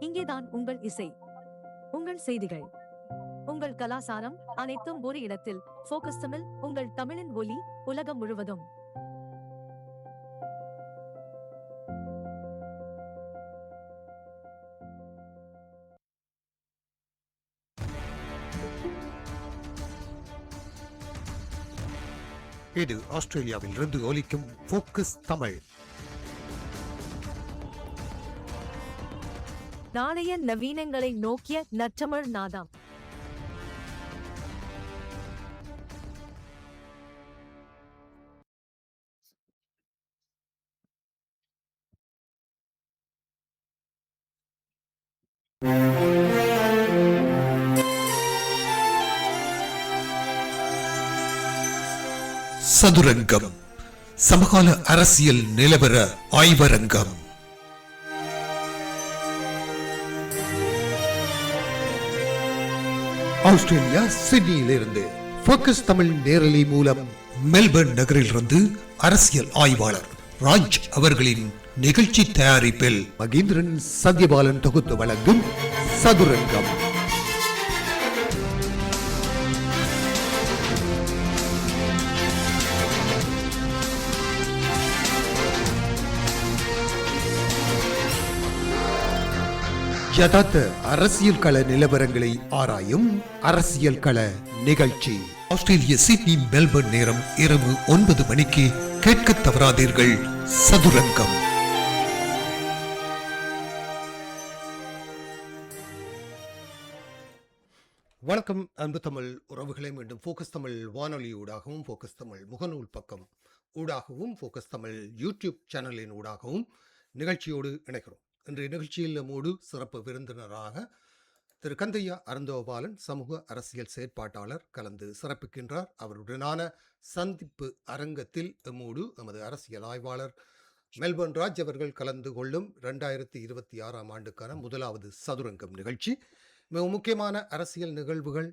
இங்கேதான் உங்கள் இசை, உங்கள் செய்திகள், உங்கள் கலாசாரம் அனைத்தும் ஒரு இடத்தில். ஃபோக்கஸ் தமிழ், உங்கள் தமிழின் ஒலி உலகம் முழுவதும். இது ஆஸ்திரேலியாவில் இருந்து ஒலிக்கும் ஃபோக்கஸ் தமிழ். நாளைய நவீனங்களை நோக்கிய நற்றமிழ் நாதம். சதுரங்கம், சமகால அரசியல் நிலவர ஆய்வரங்கம். ஆஸ்திரேலியா சிட்னியிலிருந்து ஃபோக்கஸ் தமிழ் நேரலை மூலம் மெல்பர்ன் நகரிலிருந்து அரசியல் ஆய்வாளர் ராஜ் அவர்களின் நிகழ்ச்சி தயாரிப்பில் மகேந்திரன் சத்யபாலன் தொகுத்து வழங்கும் சதுரங்கம். யதார்த்த அரசியல் கள நிலவரங்களை ஆராயும் அரசியல் கள நிகழ்ச்சி. ஆஸ்திரேலிய சிட்னி மெல்பர்ன் நேரம் இரவு 9 மணிக்கு கேட்க தவறாதீர்கள். சதுரங்கம். வணக்கம் அன்பு தமிழ் உறவுகளை. மீண்டும் ஃபோக்கஸ் தமிழ் வானொலி ஊடாகவும், ஃபோக்கஸ் தமிழ் முகநூல் பக்கம் ஊடாகவும், ஃபோக்கஸ் தமிழ் யூடியூப் சேனலின் ஊடாகவும் நிகழ்ச்சியோடு இணைகிறோம். இன்றைய நிகழ்ச்சியில் நம்மோடு சிறப்பு விருந்தினராக திரு கந்தையா அருந்தோபாலன், சமூக அரசியல் செயற்பாட்டாளர் கலந்து சிறப்பிக்கின்றார். அவருடனான சந்திப்பு அரங்கத்தில் நம்மோடு எமது அரசியல் ஆய்வாளர் மெல்பர்ன் ராஜ் அவர்கள் கலந்து கொள்ளும் 2026 ஆண்டுக்கான முதலாவது சதுரங்கம் நிகழ்ச்சி. மிக முக்கியமான அரசியல் நிகழ்வுகள்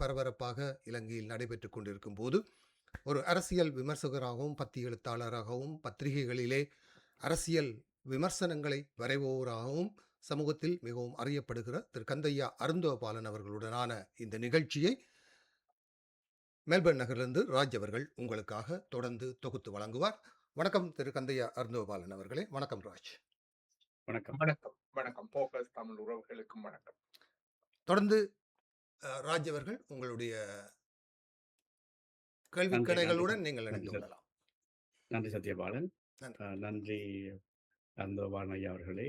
பரபரப்பாக இலங்கையில் நடைபெற்றுக் கொண்டிருக்கும் போது ஒரு அரசியல் விமர்சகராகவும், பத்தி எழுத்தாளராகவும், பத்திரிகைகளிலே அரசியல் விமர்சனங்களை வரைவோராகவும் சமூகத்தில் மிகவும் அறியப்படுகிற திரு கந்தையா அருந்தோபாலன் அவர்களுடனான இந்த நிகழ்ச்சியை மெல்பர்ன் நகரிலிருந்து ராஜ் அவர்கள் உங்களுக்காக தொடர்ந்து தொகுத்து வழங்குவார். வணக்கம் திரு கந்தையா அருந்தோபாலன் அவர்களே. வணக்கம் ராஜ். வணக்கம். வணக்கம். வணக்கம். ஃபோக்கஸ் தமிழ் உறவுகளுக்கும் வணக்கம். தொடர்ந்து ராஜ் அவர்கள் உங்களுடைய கேள்வி கணைகளுடன் நீங்கள் இணைந்து கொள்ளலாம். நன்றி சத்யபாலன். நன்றி அருந்தோபாலன் ஐயா அவர்களே.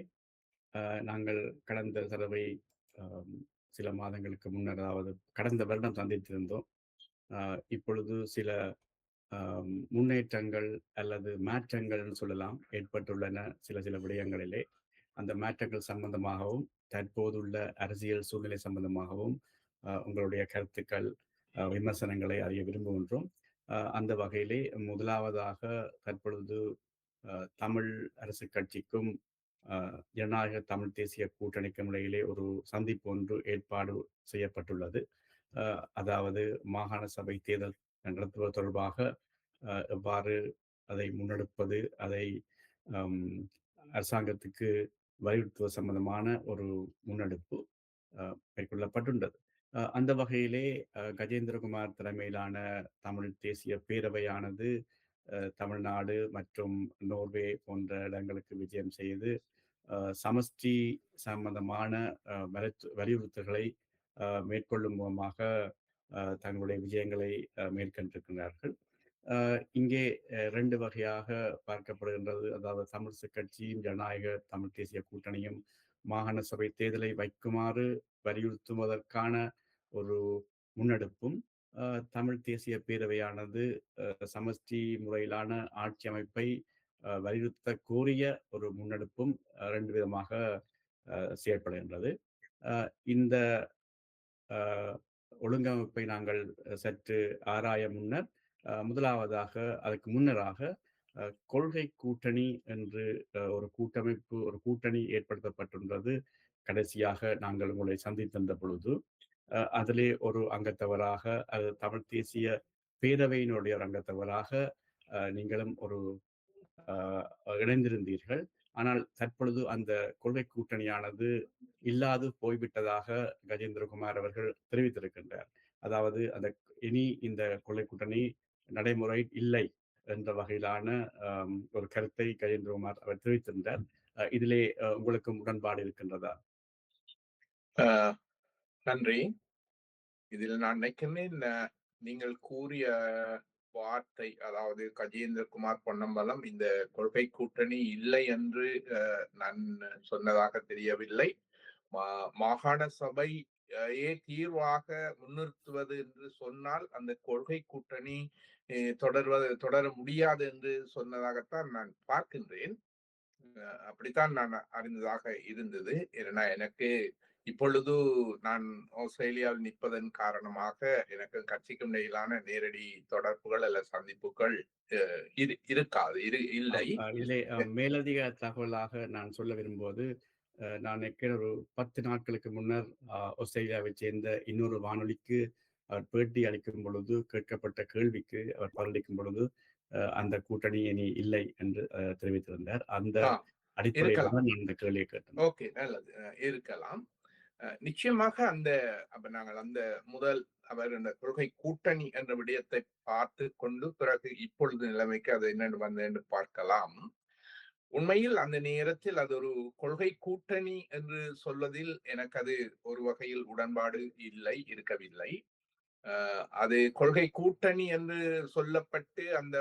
நாங்கள் கடந்த தடவை சில மாதங்களுக்கு முன்னர், அதாவது கடந்த வருடம் சந்தித்திருந்தோம். இப்பொழுது சில முன்னேற்றங்கள் அல்லது மாற்றங்கள் சொல்லலாம் ஏற்பட்டுள்ளன சில விடயங்களிலே. அந்த மாற்றங்கள் சம்பந்தமாகவும் தற்போதுள்ள அரசியல் சூழ்நிலை சம்பந்தமாகவும் உங்களுடைய கருத்துக்கள், விமர்சனங்களை அறிய விரும்புகின்றோம். அந்த வகையிலே முதலாவதாக தற்பொழுது தமிழ் அரசு கட்சிக்கும் ஜனநாயக தமிழ் தேசிய கூட்டணிக்கும் இடையிலே ஒரு சந்திப்பு ஒன்று ஏற்பாடு செய்யப்பட்டுள்ளது. அதாவது மாகாண சபை தேர்தல் நடத்துவது தொடர்பாக எவ்வாறு அதை முன்னெடுப்பது, அதை அரசாங்கத்துக்கு வலியுறுத்துவது சம்பந்தமான ஒரு முன்னெடுப்பு மேற்கொள்ளப்பட்டுள்ளது. அந்த வகையிலே கஜேந்திரகுமார் தலைமையிலான தமிழ் தேசிய பேரவையானது தமிழ்நாடு மற்றும் நோர்வே போன்ற இடங்களுக்கு விஜயம் செய்து சமஷ்டி சம்பந்தமான வலியுறுத்தல்களை மேற்கொள்ளும் மூலமாக தங்களுடைய விஜயங்களை மேற்கொண்டிருக்கிறார்கள். இங்கே 2 வகையாக பார்க்கப்படுகின்றது. அதாவது தமிழ் கட்சியும் ஜனநாயக தமிழ் தேசிய கூட்டணியும் மாகாண சபை தேர்தலை வைக்குமாறு வலியுறுத்துவதற்கான ஒரு முன்னெடுப்பும், தமிழ் தேசிய பேரவையானது சமஷ்டி முறையிலான ஆட்சி அமைப்பை வலியுறுத்த கோரிய ஒரு முன்னெடுப்பும் 2 விதமாக செயற்படுகின்றது. இந்த ஒழுங்கமைப்பை நாங்கள் சற்று ஆராய முன்னர், முதலாவதாக அதற்கு முன்னராக கொள்கை கூட்டணி என்று ஒரு கூட்டணி ஏற்படுத்தப்பட்டுள்ளது. கடைசியாக நாங்கள் உங்களை சந்தித்திருந்த பொழுது அதிலே ஒரு அங்கத்தவராக, அது தமிழ் தேசிய பேரவையினுடைய ஒரு அங்கத்தவராக நீங்களும் ஒரு இணைந்திருந்தீர்கள். ஆனால் தற்பொழுது அந்த கொள்கை கூட்டணியானது இல்லாது போய்விட்டதாக கஜேந்திரகுமார் அவர்கள் தெரிவித்திருக்கின்றார். அதாவது அந்த இனி இந்த கொள்ளை கூட்டணி நடைமுறை இல்லை என்ற வகையிலான ஒரு கருத்தை கஜேந்திரகுமார் அவர் தெரிவித்திருந்தார். இதிலே உங்களுக்கு உடன்பாடு இருக்கின்றதா? நன்றி. இதில் நான் நினைக்கிறேன் நீங்கள் கூறிய வார்த்தை, அதாவது கஜேந்திரகுமார் பொன்னம்பலம் இந்த கொள்கை கூட்டணி இல்லை என்று நான் சொன்னதாக தெரியவில்லை. மாகாண சபை தீர்வாக முன்னிறுத்துவது என்று சொன்னால் அந்த கொள்கை கூட்டணி தொடர முடியாது என்று சொன்னதாகத்தான் நான் பார்க்கின்றேன். அப்படித்தான் நான் அறிந்ததாக இருந்தது. ஏன்னா எனக்கு இப்பொழுது நான் ஆஸ்திரேலியாவில் நிற்பதன் காரணமாக எனக்கு கட்சிக்கும் இடையிலான நேரடி தொடர்புகள் அல்ல சந்திப்புகள் இருக்காது, இல்லை. இதிலே மேலதிக தகவலாக நான் சொல்ல விரும்புவது, நான் ஒரு 10 நாட்களுக்கு முன்னர் ஆஸ்திரேலியாவை சேர்ந்த இன்னொரு வானொலிக்கு அவர் பேட்டி அளிக்கும் பொழுது கேட்கப்பட்ட கேள்விக்கு அவர் பதிலளிக்கும் பொழுது அந்த கூட்டணி இனி இல்லை என்று தெரிவித்திருந்தார். அந்த அடிப்படையில் நான் இந்த கேள்வியை கேட்டேன். ஓகே, நல்லது, இருக்கலாம். நிச்சயமாக நாங்கள் அந்த முதல் அவர் இந்த கொள்கை கூட்டணி என்ற விடயத்தை பார்த்து கொண்டு பிறகு இப்பொழுது நிலைமைக்கு அது என்னென்னு வந்து என்று பார்க்கலாம். உண்மையில் அந்த நேரத்தில் அது ஒரு கொள்கை கூட்டணி என்று சொல்வதில் எனக்கு அது ஒரு வகையில் உடன்பாடு இருக்கவில்லை. அது கொள்கை கூட்டணி என்று சொல்லப்பட்டு அந்த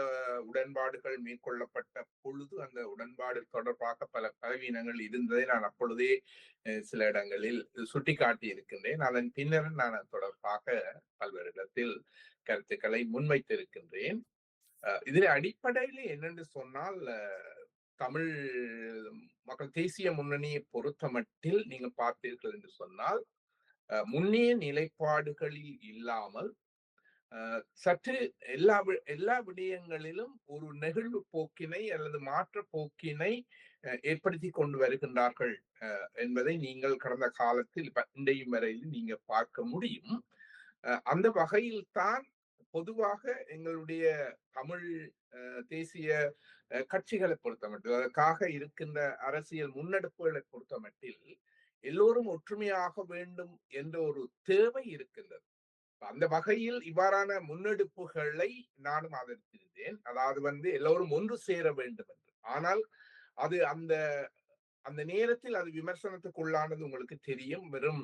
உடன்பாடுகள் மேற்கொள்ளப்பட்ட பொழுது அந்த உடன்பாடு தொடர்பாக பல பலவீனங்கள் இருந்ததை நான் அப்பொழுதே சில இடங்களில் சுட்டிக்காட்டி இருக்கின்றேன். அதன் பின்னர் நான் தொடர்பாக பல்வேறு இடத்தில் கருத்துக்களை முன்வைத்திருக்கின்றேன். இதில் அடிப்படையில் என்னென்று சொன்னால், தமிழ் மக்கள் தேசிய முன்னணியை பொறுத்த மட்டில் நீங்க பார்த்தீர்கள் என்று சொன்னால், முன்னிய நிலைப்பாடுகளில் இல்லாமல் சற்று எல்லா விடயங்களிலும் ஒரு நெகிழ்வு போக்கினை அல்லது மாற்ற போக்கினை ஏற்படுத்தி கொண்டு வருகின்றார்கள் என்பதை நீங்கள் கடந்த காலத்தில் இன்றையும் வரையில் நீங்க பார்க்க முடியும். அந்த வகையில் தான் பொதுவாக எங்களுடைய தமிழ் தேசிய கட்சிகளை பொறுத்தமட்டில், அதற்காக இருக்கின்ற அரசியல் முன்னெடுப்புகளை பொறுத்தமட்டில் எல்லோரும் ஒற்றுமையாக வேண்டும் என்ற ஒரு தேவை இருக்கின்றது. அந்த வகையில் இவ்வாறான முன்னெடுப்புகளை நானும் ஆதரித்திருந்தேன். அதாவது எல்லோரும் ஒன்று சேர வேண்டும் என்று. ஆனால் அது அந்த நேரத்தில் அது விமர்சனத்துக்குள்ளானது உங்களுக்கு தெரியும். வெறும்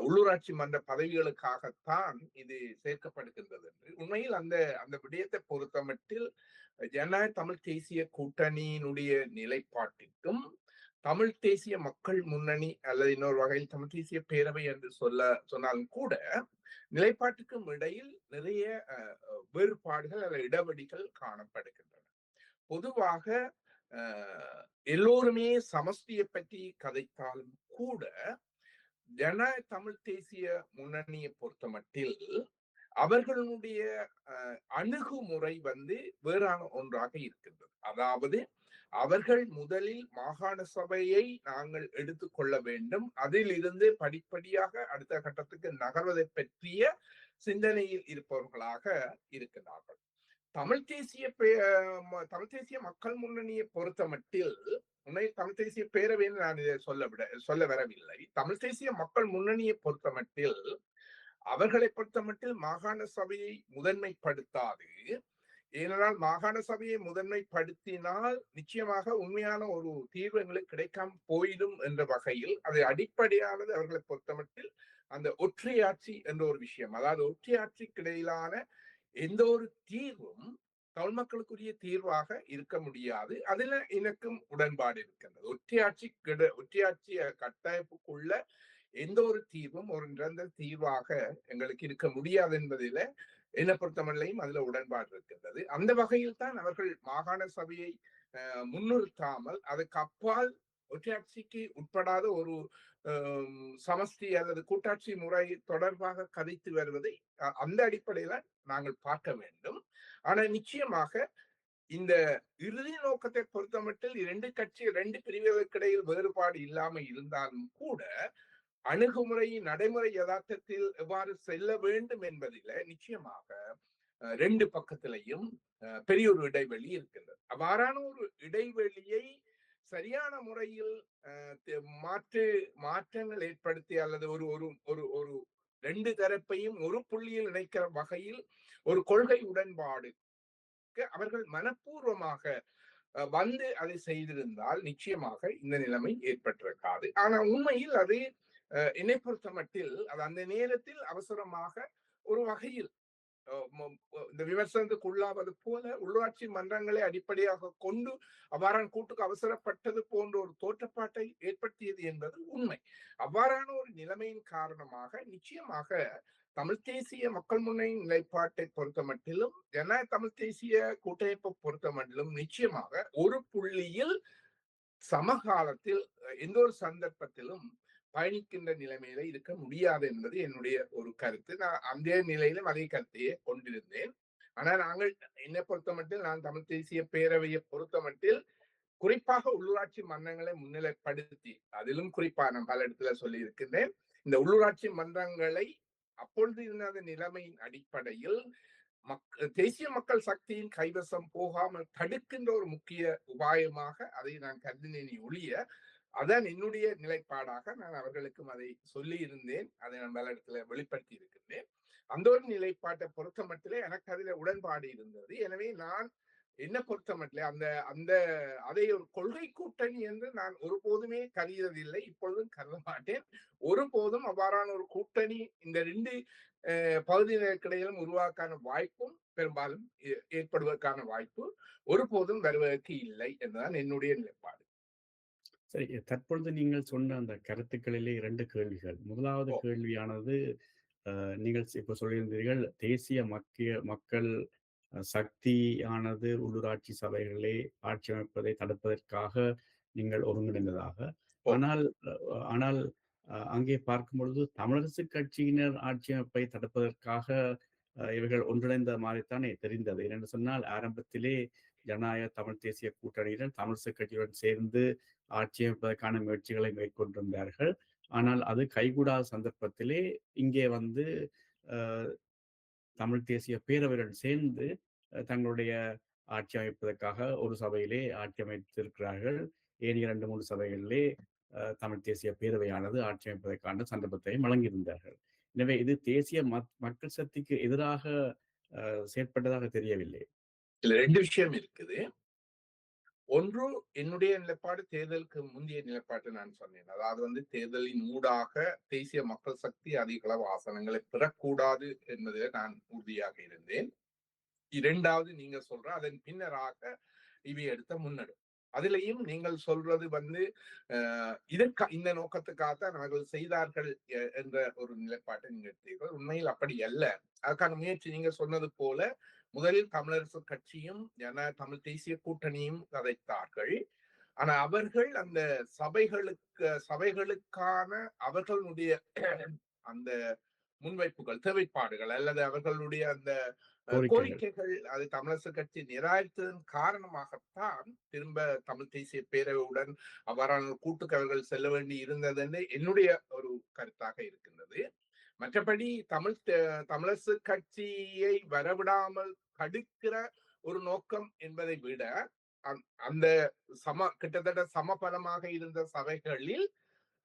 உள்ளூராட்சி மன்ற பதவிகளுக்காகத்தான் இது சேர்க்கப்படுகின்றது என்று. உண்மையில் அந்த விடயத்தை பொறுத்தமட்டில் ஜனநாயக தமிழ் தேசிய கூட்டணியினுடைய நிலைப்பாட்டிற்கும் தமிழ் தேசிய மக்கள் முன்னணி அல்லது இன்னொரு வகையில் தமிழ் தேசிய பேரவை என்று சொன்னாலும் கூட நிலைப்பாட்டுக்கும் இடையில் நிறைய வேறுபாடுகள் அல்லது இடைவெளிகள் காணப்படுகின்றன. பொதுவாக எல்லோருமே சமஷ்டியை பற்றி கதைத்தாலும் கூட ஜனநாயக தமிழ் தேசிய முன்னணியை பொறுத்த மட்டில் அவர்களுடைய அணுகுமுறை வேறான ஒன்றாக இருக்கின்றது. அதாவது அவர்கள் முதலில் மாகாண சபையை நாங்கள் எடுத்துக்கொள்ள வேண்டும், அதில் இருந்து படிப்படியாக அடுத்த கட்டத்துக்கு நகர்வதை பற்றிய சிந்தனையில் இருப்பவர்களாக இருக்கின்றார்கள். தமிழ் தேசிய மக்கள் முன்னணியை பொறுத்த மட்டில், தமிழ் தேசிய பேரவைன்னு நான் இதை சொல்ல வரவில்லை. தமிழ் தேசிய மக்கள் முன்னணியை பொறுத்த மட்டில் அவர்களை பொறுத்த மட்டில் மாகாண சபையை முதன்மைப்படுத்தாது. ஏனென்றால் மாகாண சபையை முதன்மைப்படுத்தினால் நிச்சயமாக உண்மையான ஒரு தீர்வு எங்களுக்கு கிடைக்காம போயிடும் என்ற வகையில் அது அடிப்படையானது. அவர்களை பொறுத்தமட்டில் அந்த ஒற்றையாட்சி என்ற ஒரு விஷயம், அதாவது ஒற்றையாட்சிக்கு இடையிலான எந்த ஒரு தீர்வும் தமிழ் மக்களுக்குரிய தீர்வாக இருக்க முடியாது. அதுல எனக்கும் உடன்பாடு இருக்கின்றது. ஒற்றையாட்சி கட்டமைப்புக்குள்ள எந்த ஒரு தீர்வும் ஒரு நிரந்தர தீர்வாக எங்களுக்கு இருக்க முடியாது என்பதில என்னை பொறுத்தமல்லையும் அதுல உடன்பாடு இருக்கின்றது. அந்த வகையில் தான் அவர்கள் மாகாண சபையை முன்னிறுத்தாமல் அதுக்கு அப்பால் ஒற்றையாட்சிக்கு உட்படாத ஒரு சமஷ்டி அல்லது கூட்டாட்சி முறை தொடர்பாக கதைத்து வருவதை அந்த அடிப்படையில நாங்கள் பார்க்க வேண்டும். ஆனா நிச்சயமாக இந்த இறுதி நோக்கத்தை பொறுத்தமட்டில் இரண்டு பிரிவுகளுக்கு இடையில் வேறுபாடு இல்லாமல் இருந்தாலும் கூட அணுகுமுறை நடைமுறை யதார்த்தத்தில் எவ்வாறு செல்ல வேண்டும் என்பதில நிச்சயமாக ரெண்டு பக்கத்திலையும் பெரிய ஒரு இடைவெளி இருக்கின்றது. அவ்வாறான ஒரு இடைவெளியை சரியான முறையில் மாற்றங்கள் ஏற்படுத்தி அல்லது ஒரு ஒரு ஒரு ஒரு ரெண்டு தரப்பையும் ஒரு புள்ளியில் இணைக்கிற வகையில் ஒரு கொள்கை உடன்பாடு அவர்கள் மனப்பூர்வமாக வந்து அதை செய்திருந்தால் நிச்சயமாக இந்த நிலைமை ஏற்பட்டிருக்காது. ஆனா உண்மையில் அது என்னை பொறுத்த மட்டில் அது அந்த நேரத்தில் அவசரமாக ஒரு வகையில் இந்த விமர்சனத்துக்கு உள்ளாவது போல உள்ளாட்சி மன்றங்களை அடிப்படையாக கொண்டு அவ்வாறான கூட்டுக்கு அவசரப்பட்டது போன்ற ஒரு தோற்றப்பாட்டை ஏற்படுத்தியது என்பது உண்மை. அவ்வாறான ஒரு நிலைமையின் காரணமாக நிச்சயமாக தமிழ் தேசிய மக்கள் முன்னணி நிலைப்பாட்டை பொறுத்த மட்டிலும் தமிழ் தேசிய கூட்டமைப்பை பொறுத்த மட்டிலும் நிச்சயமாக ஒரு புள்ளியில் சமகாலத்தில் எந்த ஒரு சந்தர்ப்பத்திலும் பயணிக்கின்ற நிலைமையில இருக்க முடியாது என்பது என்னுடைய ஒரு கருத்து. நான் அந்த நிலையிலும் அதே கருத்தையே கொண்டிருந்தேன். ஆனா நாங்கள் என்னை பொறுத்த மட்டில் நான் தமிழ் தேசிய பேரவையை பொறுத்த மட்டில் குறிப்பாக உள்ளூராட்சி மன்றங்களை முன்னிலைப்படுத்தி அதிலும் குறிப்பா நான் பல இடத்துல சொல்லி இருக்கின்றேன். இந்த உள்ளூராட்சி மன்றங்களை அப்பொழுது இருந்த நிலைமையின் அடிப்படையில் தேசிய மக்கள் சக்தியின் கைவசம் போகாமல் தடுக்கின்ற ஒரு முக்கிய உபாயமாக அதை நான் கருதினேன் ஒழிய அதான் என்னுடைய நிலைப்பாடாக நான் அவர்களுக்கும் அதை சொல்லி இருந்தேன். அதை நான் பல இடத்துல வெளிப்படுத்தி இருக்கின்றேன். அந்த ஒரு நிலைப்பாட்டை பொறுத்த மட்டிலே எனக்கு அதுல உடன்பாடு இருந்தது. எனவே நான் என்ன பொறுத்த மட்டிலே அதை ஒரு கொள்கை கூட்டணி என்று நான் ஒருபோதுமே கருதியதில்லை, இப்பொழுதும் கருத மாட்டேன். ஒருபோதும் அவ்வாறான ஒரு கூட்டணி இந்த ரெண்டு பகுதியினருக்கிடையிலும் உருவாக்கான வாய்ப்பும் பெரும்பாலும் ஏற்படுவதற்கான வாய்ப்பு ஒருபோதும் வருவதற்கு இல்லை என்றுதான் என்னுடைய நிலைப்பாடு. சரி, தற்பொழுது நீங்கள் சொன்ன அந்த கருத்துக்களிலே 2 கேள்விகள். முதலாவது கேள்வியானது, நீங்கள் இப்ப சொல்லியிருந்தீர்கள், தேசிய மக்கள் சக்தியானது உள்ளூராட்சி சபைகளே ஆட்சி அமைப்பதை தடுப்பதற்காக நீங்கள் ஒருங்கிணைந்ததாக. ஆனால் அங்கே பார்க்கும் பொழுது தமிழரசு கட்சியினர் ஆட்சி அமைப்பை தடுப்பதற்காக இவர்கள் ஒன்றிணைந்த மாதிரித்தானே தெரிந்தது. என்று சொன்னால் ஆரம்பத்திலே ஜனநாயக தமிழ் தேசிய கூட்டணியினர் தமிழரசு கட்சியுடன் சேர்ந்து ஆட்சி அமைப்பதற்கான முயற்சிகளை மேற்கொண்டிருந்தார்கள். ஆனால் அது கைகூடாத சந்தர்ப்பத்திலே இங்கே வந்து தமிழ் தேசிய பேரவையுடன் சேர்ந்து தங்களுடைய ஆட்சி அமைப்பதற்காக ஒரு சபையிலே ஆட்சி அமைத்திருக்கிறார்கள். ஏனைய 2-3 சபைகளிலே தமிழ் தேசிய பேரவையானது ஆட்சி அமைப்பதற்கான சந்தர்ப்பத்தை வழங்கியிருந்தார்கள். எனவே இது தேசிய மக்கள் சக்திக்கு எதிராக செயற்பட்டதாக தெரியவில்லை. இதுல 2 விஷயம் இருக்குது. ஒன்று, என்னுடைய நிலைப்பாடு தேர்தலுக்கு முந்தைய நிலைப்பாட்டை நான் சொன்னேன். அதாவது தேர்தலின் ஊடாக தேசிய மக்கள் சக்தி அதிக அளவு ஆசனங்களை பெறக்கூடாது என்பதில் நான் உறுதியாக இருந்தேன். இரண்டாவது, நீங்க சொல்ற அதன் பின்னராக இவை எடுத்த முன்னெடுப்பு. அதிலையும் நீங்கள் சொல்றது இந்த நோக்கத்துக்காகத்தான் அவர்கள் செய்தார்கள் என்ற ஒரு நிலைப்பாட்டை நீங்க எடுத்தீர்கள். உண்மையில் அப்படி அல்ல. அதுக்கான முயற்சி நீங்க சொன்னது போல முதலில் தமிழரசு கட்சியும் தமிழ் தேசிய கூட்டணியும் கதைத்தார்கள். ஆனா அவர்கள் அந்த சபைகளுக்கான அவர்களுடைய அந்த முன்வைப்புகள், தேவைப்பாடுகள் அல்லது அவர்களுடைய அந்த கோரிக்கைகள் அது தமிழரசு கட்சி நிராகரித்ததன் காரணமாகத்தான் திரும்ப தமிழ் தேசிய பேரவையுடன் அவ்வாறான கூட்டுக்கு அவர்கள் செல்ல வேண்டி இருந்தது என்று என்னுடைய ஒரு கருத்தாக இருக்கின்றது. மற்றபடி தமிழரசு கட்சியை வரவிடாமல் தடுக்கிற ஒரு நோக்கம் என்பதை விட அந்த கிட்டத்தட்ட சமபலமாக இருந்த சபைகளில்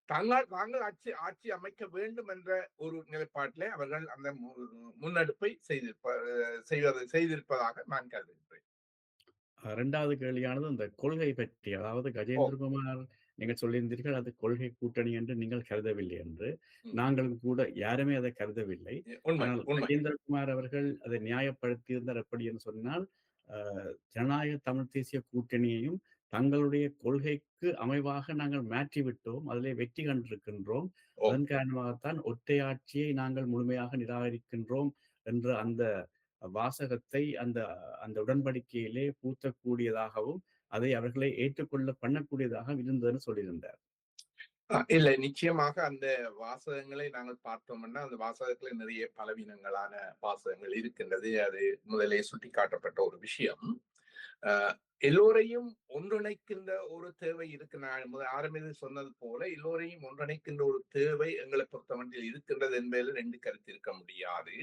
தாங்கள் ஆட்சி அமைக்க வேண்டும் என்ற ஒரு நிலைப்பாட்டிலே அவர்கள் அந்த முன்னெடுப்பை செய்திருப்பதாக நான் கருதுகிறேன். 2வது கேள்வியானது அந்த கொள்கை பற்றி. அதாவது கஜேந்திரகுமார், நீங்கள் சொல்லியிருந்தீர்கள் அது கொள்கை கூட்டணி என்று நீங்கள் கருதவில்லை என்று. நாங்களும் கூட யாருமே அதை கருதவில்லை. ஆனால் கஜேந்திரகுமார் அவர்கள் அதை நியாயப்படுத்தியிருந்தார். எப்படி என்று சொன்னால், ஜனநாயக தமிழ் தேசிய கூட்டணியையும் தங்களுடைய கொள்கைக்கு அமைவாக நாங்கள் மாற்றிவிட்டோம், அதிலே வெற்றி கண்டிருக்கின்றோம், அதன் காரணமாகத்தான் ஒற்றை ஆட்சியை நாங்கள் முழுமையாக நிராகரிக்கின்றோம் என்ற அந்த வாசகத்தை அந்த உடன்படிக்கையிலே பூத்தக்கூடியதாகவும் அதை அவர்களை ஏற்றுக்கொள்ள பண்ணக்கூடியதாகவும் இருந்ததுன்னு சொல்லியிருந்தார். இல்ல, நிச்சயமாக அந்த வாசகங்களை நாங்கள் பார்த்தோம்னா அந்த வாசகத்துல நிறைய பலவீனங்களான வாசகங்கள் இருக்கின்றது. அது முதலே சுட்டி காட்டப்பட்ட ஒரு விஷயம். எல்லோரையும் ஒன்றிணைக்கின்ற ஒரு தேவை இருக்கு. நான் ஆரம்பத்தில் சொன்னது போல எல்லோரையும் ஒன்றிணைக்கின்ற ஒரு தேவை எங்களை பொறுத்தமட்டில் இருக்கின்றது என்பதில் 2 கருத்து இருக்க முடியாது.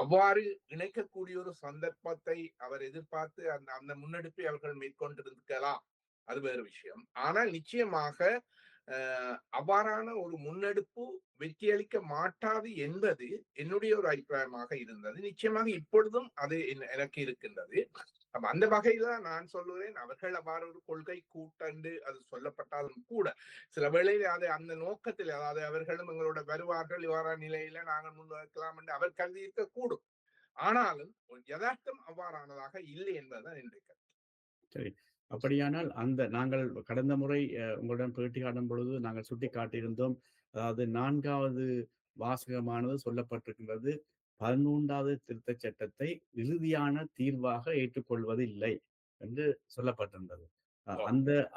அவ்வாறு இணைக்கக்கூடிய ஒரு சந்தர்ப்பத்தை அவர் எதிர்பார்த்து அந்த முன்னெடுப்பை அவர்கள் மேற்கொண்டிருக்கலாம். அது வேறு விஷயம். ஆனால் நிச்சயமாக அவ்வாறான ஒரு முன்னெடுப்பு வெற்றியளிக்க மாட்டாது என்பது என்னுடைய ஒரு அபிப்பிராயமாக இருந்தது. நிச்சயமாக இப்பொழுதும் அது எனக்கு இருக்கின்றது. அப்ப அந்த வகையில நான் சொல்லுவேன், அவர்கள் அவ்வாறு ஒரு கொள்கை கூட்டண்டு அது சொல்லப்பட்டாலும் கூட சில வேளையில் அது அந்த நோக்கத்தில், அதாவது அவர்களும் எங்களோட வருவார்கள், இவ்வாறான நிலையில நாங்கள் முன்வைக்கலாம் என்று அவர் கருதி இருக்கக்கூடும். ஆனாலும் யதார்த்தம் அவ்வாறானதாக இல்லை என்பதுதான் என்னுடைய கருத்து. சரி. அப்படியானால் நாங்கள் கடந்த முறை உங்களுடன் பேட்டி காணும் பொழுது நாங்கள் சுட்டிக்காட்டியிருந்தோம். அதாவது 4வது வாசகமானது சொல்லப்பட்டிருக்கின்றது. 11வது திருத்தச் சட்டத்தை இறுதியான தீர்வாக ஏற்றுக்கொள்வதில்லை என்று சொல்லப்பட்டிருந்தது. ஓ,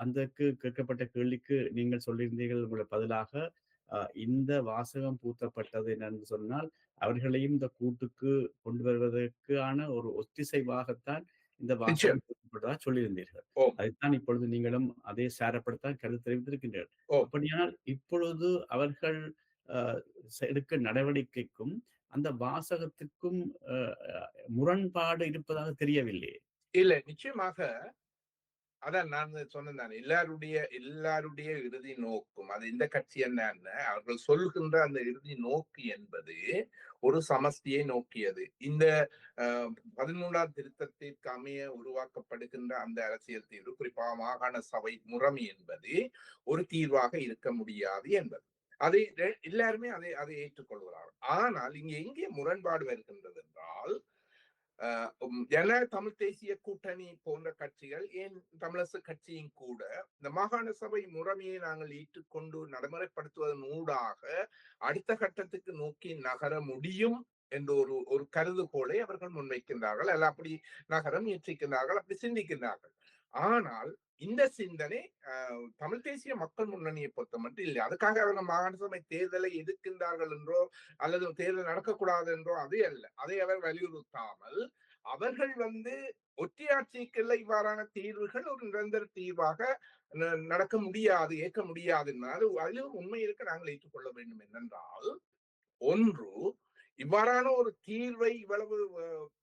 அந்தக்கு கேட்கப்பட்ட கேள்விக்கு நீங்கள் சொல்லியிருந்தீர்கள் உங்களோட பதிலாக, இந்த வாசகம் பூத்தப்பட்டது என்னன்னு சொன்னால், அவர்களையும் இந்த கூட்டுக்கு கொண்டு வருவதற்கான ஒரு ஒத்திசைவாகத்தான் இந்த நிச்சயம். வாசகம் பூத்தப்பட்டதாக சொல்லியிருந்தீர்கள். ஓ, அதைத்தான் இப்பொழுது நீங்களும் அதே சாரப்படத்தான் கருத்து தெரிவித்திருக்கின்றீர்கள். ஓ. அப்படியானால் இப்பொழுது அவர்கள் அ எடுக்க நடவடிக்கைக்கும், அந்த வாசகத்துக்கும் அ அ முரண்பாடு இருப்பதாக தெரியவில்லையே! இல்ல நிச்சயமாக அதான் நான் சொன்னேன் தானே. எல்லாருடைய இறுதி நோக்கும் அது இந்த கட்சி என்னன்னா, அவர்கள் சொல்கின்ற அந்த இறுதி நோக்கு என்பது ஒரு சமஷ்டியை நோக்கியது. இந்த 13ஆம் திருத்தத்திற்கு அமைய உருவாக்கப்படுகின்ற அந்த அரசியல் தீர்வு, குறிப்பாக மாகாண சபை முறைமை என்பது ஒரு தீர்வாக இருக்க முடியாது என்பது. அதை எல்லாருமே அதை ஏற்றுக்கொள்கிறார்கள். ஆனால் இங்கே எங்கே முரண்பாடு வருகின்றது என்றால், தமிழ் தேசிய கூட்டணி போன்ற கட்சிகள், ஏன் தமிழரசு கட்சியும் கூட இந்த மாகாண சபை முறைமையை நாங்கள் ஏற்றுக்கொண்டு நடைமுறைப்படுத்துவதன் ஊடாக அடுத்த கட்டத்துக்கு நோக்கி நகர முடியும் என்ற ஒரு கருதுகோளை அவர்கள் முன்வைக்கின்றார்கள், அல்ல அப்படி நகர முயற்சிக்கின்றார்கள், அப்படி சிந்திக்கின்றார்கள். ஆனால் இந்த சிந்தனை தமிழ் தேசிய மக்கள் முன்னணியை பொறுத்த மட்டும் இல்லை. அதுக்காக அவங்க மாகாண சபை தேர்தலை எதிர்க்கின்றார்கள் என்றோ அல்லது தேர்தல் நடக்கக்கூடாது என்றோ அது அல்ல. அதை அவர் வலியுறுத்தாமல், அவர்கள் ஒற்றையாட்சிக்குள்ள இவ்வாறான தீர்வுகள் ஒரு நிரந்தர தீர்வாக நடக்க முடியாது, ஏற்க முடியாது. அதிலும் உண்மை இருக்க நாங்கள் ஏற்றுக்கொள்ள வேண்டும் என்னென்றால், ஒன்று இவ்வாறான ஒரு தீர்வை இவ்வளவு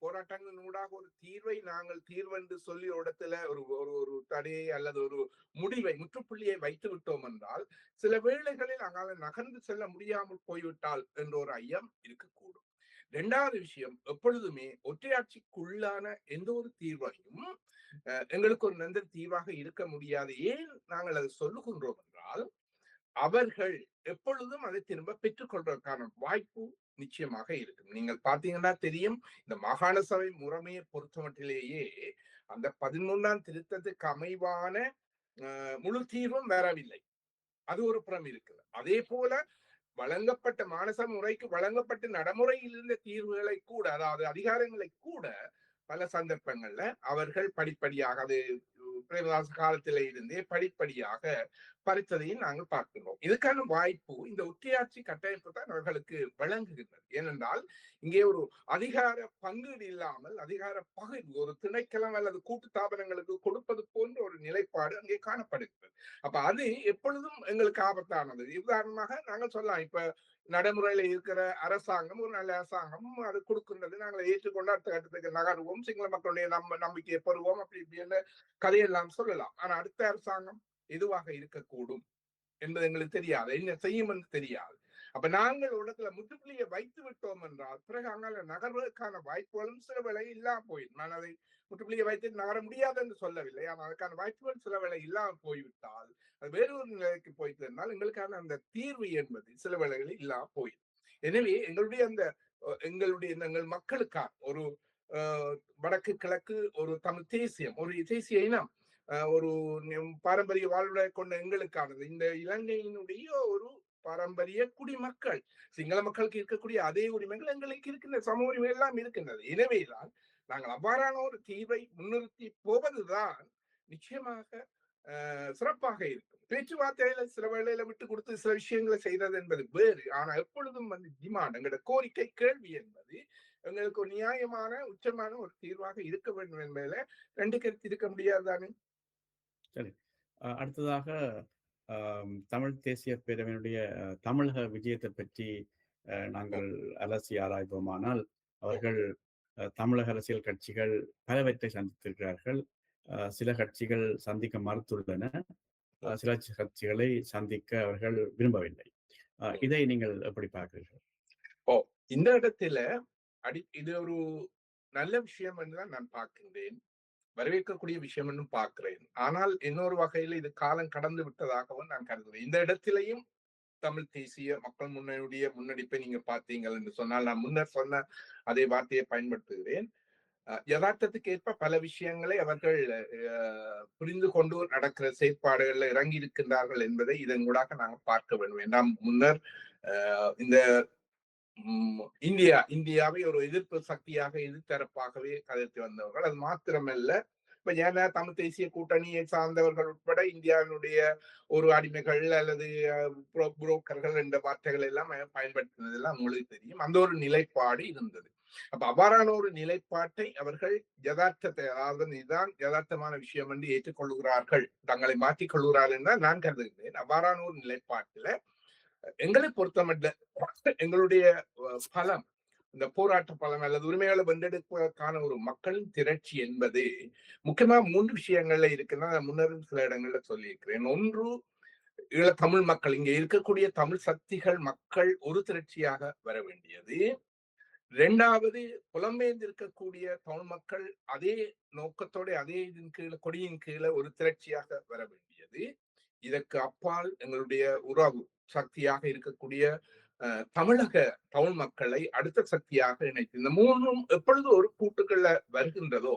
போராட்டங்களின் ஊடாக ஒரு தீர்வை நாங்கள் தீர்வென்று சொல்லி இடத்துல ஒரு ஒரு ஒரு தடையை அல்லது ஒரு முடிவை முற்றுப்புள்ளியை வைத்து விட்டோம் என்றால், சில வேளைகளில் அங்கால நகர்ந்து செல்ல முடியாமல் போய்விட்டால் என்ற ஒரு ஐயம் இருக்கக்கூடும். இரண்டாவது விஷயம், எப்பொழுதுமே ஒற்றையாட்சிக்குள்ளான எந்த ஒரு தீர்வையும் எங்களுக்கு ஒரு நிரந்தர தீர்வாக இருக்க முடியாது. ஏன் நாங்கள் அதை சொல்லுகின்றோம் என்றால், அவர்கள் எப்பொழுதும் அதை திரும்ப பெற்றுக் கொள்வதற்கான வாய்ப்பு நிச்சயமாக இருக்கும். நீங்கள் பார்த்தீங்கன்னா தெரியும், இந்த மாகாண சபை முறைமையை பொறுத்தமட்டிலேயே அந்த 11ஆம் திருத்தத்துக்கு அமைவான முழு தீர்வும் வரவில்லை. அது ஒரு புறம் இருக்குது. அதே போல வழங்கப்பட்ட மாநச முறைக்கு வழங்கப்பட்ட நடைமுறையில் இருந்த தீர்வுகளை கூட, அதாவது அதிகாரங்களை கூட பல சந்தர்ப்பங்கள்ல அவர்கள் படிப்படியாக அது பிரேமதாச காலத்திலே இருந்தே படிப்படியாக பறித்ததையும் நாங்கள் பார்க்கிறோம். இதுக்கான வாய்ப்பு இந்த ஒற்றையாட்சி கட்டமைப்பு தான் அவர்களுக்கு வழங்குகின்றது. ஏனென்றால் இங்கே ஒரு அதிகார பங்கீடு இல்லாமல் அதிகார பகிர்வு ஒரு திணைக்களம் அல்லது கூட்டு தாபனங்களுக்கு கொடுப்பது போன்ற ஒரு நிலைப்பாடு அங்கே காணப்படுகிறது. அப்ப அது எப்பொழுதும் எங்களுக்கு ஆபத்தானது. உதாரணமாக நாங்கள் சொல்லலாம், இப்ப நடைமுறையில இருக்கிற அரசாங்கம் ஒரு நல்ல அரசாங்கம், அது கொடுக்கின்றது, நாங்கள் ஏற்றுக்கொண்டு அடுத்த கட்டத்துக்கு நகருவோம், சிங்கள மக்களுடைய நம்பிக்கையை பெறுவோம், அப்படி இப்படி கதையெல்லாம் சொல்லலாம். ஆனா அடுத்த அரசாங்கம் எதுவாக இருக்கக்கூடும் என்பது எங்களுக்கு தெரியாது, என்ன செய்யும் என்று தெரியாது. அப்ப நாங்கள் இடத்துல முற்றுப்புள்ளியை வைத்து விட்டோம் என்றால் பிறகு அங்கால நகர்வதற்கான வாய்ப்புகளும் சில வேளை இல்லாம போயிடும். நான் அதை முற்றுப்புள்ளியை வைத்து நகர முடியாது என்று சொல்லவில்லை, ஆனால் அதற்கான வாய்ப்புகள் சில வேளை இல்லாமல் போய்விட்டால், அது வேறு ஒரு நிலைக்கு போயிட்டு இருந்தால் எங்களுக்கான அந்த தீர்வு என்பது சில வேளைகளில் இல்லாம போயிடும். எனவே எங்களுடைய எங்கள் மக்களுக்கான ஒரு வடக்கு கிழக்கு ஒரு தமிழ் தேசியம், ஒரு தேசிய இனம், ஒரு பாரம்பரிய வாழ்வுரை கொண்ட எங்களுக்கானது இந்த இலங்கையினுடைய ஒரு பாரம்பரிய குடிமக்கள், சிங்கள மக்களுக்கு இருக்கக்கூடிய அதே உரிமைகள் எங்களுக்கு இருக்கின்ற சம உரிமை எல்லாம் இருக்கின்றது. எனவேதான் நாங்கள் அவ்வாறான ஒரு தீர்வை முன்னிறுத்தி போவதுதான் நிச்சயமாக சிறப்பாக இருக்கும். பேச்சுவார்த்தையில சில வேளையில விட்டு கொடுத்து சில விஷயங்களை செய்தது என்பது வேறு. ஆனா எப்பொழுதும் டிமாண்ட், எங்களோட கோரிக்கை கேள்வி என்பது எங்களுக்கு ஒரு நியாயமான உச்சமான ஒரு தீர்வாக இருக்க வேண்டும் என்பதில ரெண்டு கருத்து இருக்க முடியாது தானே. சரி. அடுத்ததாக தமிழ் தேசிய பேரவையினுடைய தமிழக விஜயத்தை பற்றி நாங்கள் அலசி ஆராய்வோமானால், அவர்கள் தமிழக அரசியல் கட்சிகள் பலவற்றை சந்தித்திருக்கிறார்கள். சில கட்சிகள் சந்திக்க மறுத்துள்ளன. ஓ, சில கட்சிகளை சந்திக்க அவர்கள் விரும்பவில்லை. ம். இதை நீங்கள் எப்படி பார்க்கிறீர்கள்? ஓ, இந்த இடத்துல இது ஒரு நல்ல விஷயம் என்றுதான் நான் பார்க்கின்றேன். வரவேற்கக்கூடிய விஷயம் என்றும் பார்க்கிறேன். ஆனால் இன்னொரு வகையில் இது காலம் கடந்து விட்டதாகவும் நான் கருதுகிறேன். இந்த இடத்திலேயும் தமிழ் தேசிய மக்கள் முன்னணியுடைய முன்னெடுப்பை நீங்க பார்த்தீங்கள் என்று சொன்னால், நான் முன்னர் சொன்ன அதே வார்த்தையை பயன்படுத்துகிறேன். யதார்த்தத்துக்கு ஏற்ப பல விஷயங்களை அவர்கள் புரிந்து கொண்டு நடக்கிற செயற்பாடுகள்ல இறங்கி இருக்கின்றார்கள் என்பதை இதன் கூடாக நாங்கள் பார்க்க வேண்டும். நாம் முன்னர் இந்த இந்தியாவை ஒரு எதிர்ப்பு சக்தியாக எதிர்த்தரப்பாகவே கதைத்து வந்தவர்கள். அது மாத்திரமல்ல, இப்ப ஏன்னா தமிழ் தேசிய கூட்டணியை சார்ந்தவர்கள் உட்பட இந்தியாவினுடைய ஒரு அடிமைகள் அல்லது புரோக்கர்கள் என்ற வார்த்தைகள் எல்லாம் பயன்படுத்தினதெல்லாம் உங்களுக்கு தெரியும். அந்த ஒரு நிலைப்பாடு இருந்தது. அப்ப அவ்வாறான ஒரு நிலைப்பாட்டை அவர்கள் யதார்த்தத்தை, அதாவது இதுதான் யதார்த்தமான விஷயம் என்று ஏற்றுக்கொள்கிறார்கள், தங்களை மாற்றிக் கொள்கிறார்கள் என்றால் நான் கருதுகிறேன். அவ்வாறான ஒரு நிலைப்பாட்டுல எங்களை பொறுத்தமட்ட எங்களுடைய பலம், இந்த போராட்ட பலம் அல்லது உரிமைகளை வென்றெடுப்பதற்கான ஒரு மக்களின் திரட்சி என்பது முக்கியமா 3 விஷயங்கள்ல இருக்குன்னா முன்னர் சில இடங்கள்ல சொல்லியிருக்கிறேன். ஒன்று, தமிழ் மக்கள், இங்க இருக்கக்கூடிய தமிழ் சக்திகள் மக்கள் ஒரு திரட்சியாக வர வேண்டியது. 2வது, புலம்பெயர்ந்திருக்கக்கூடிய தமிழ் மக்கள் அதே நோக்கத்தோட அதே இதன் கீழே, கொடியின் கீழே ஒரு திரட்சியாக வர வேண்டியது. இதற்கு அப்பால் எங்களுடைய உறவு சக்தியாக இருக்கக்கூடிய தமிழக தமிழ் மக்களை அடுத்த சக்தியாக இணைத்து, இந்த 3ம் எப்பொழுது ஒரு கூட்டுக்குள்ள வருகின்றதோ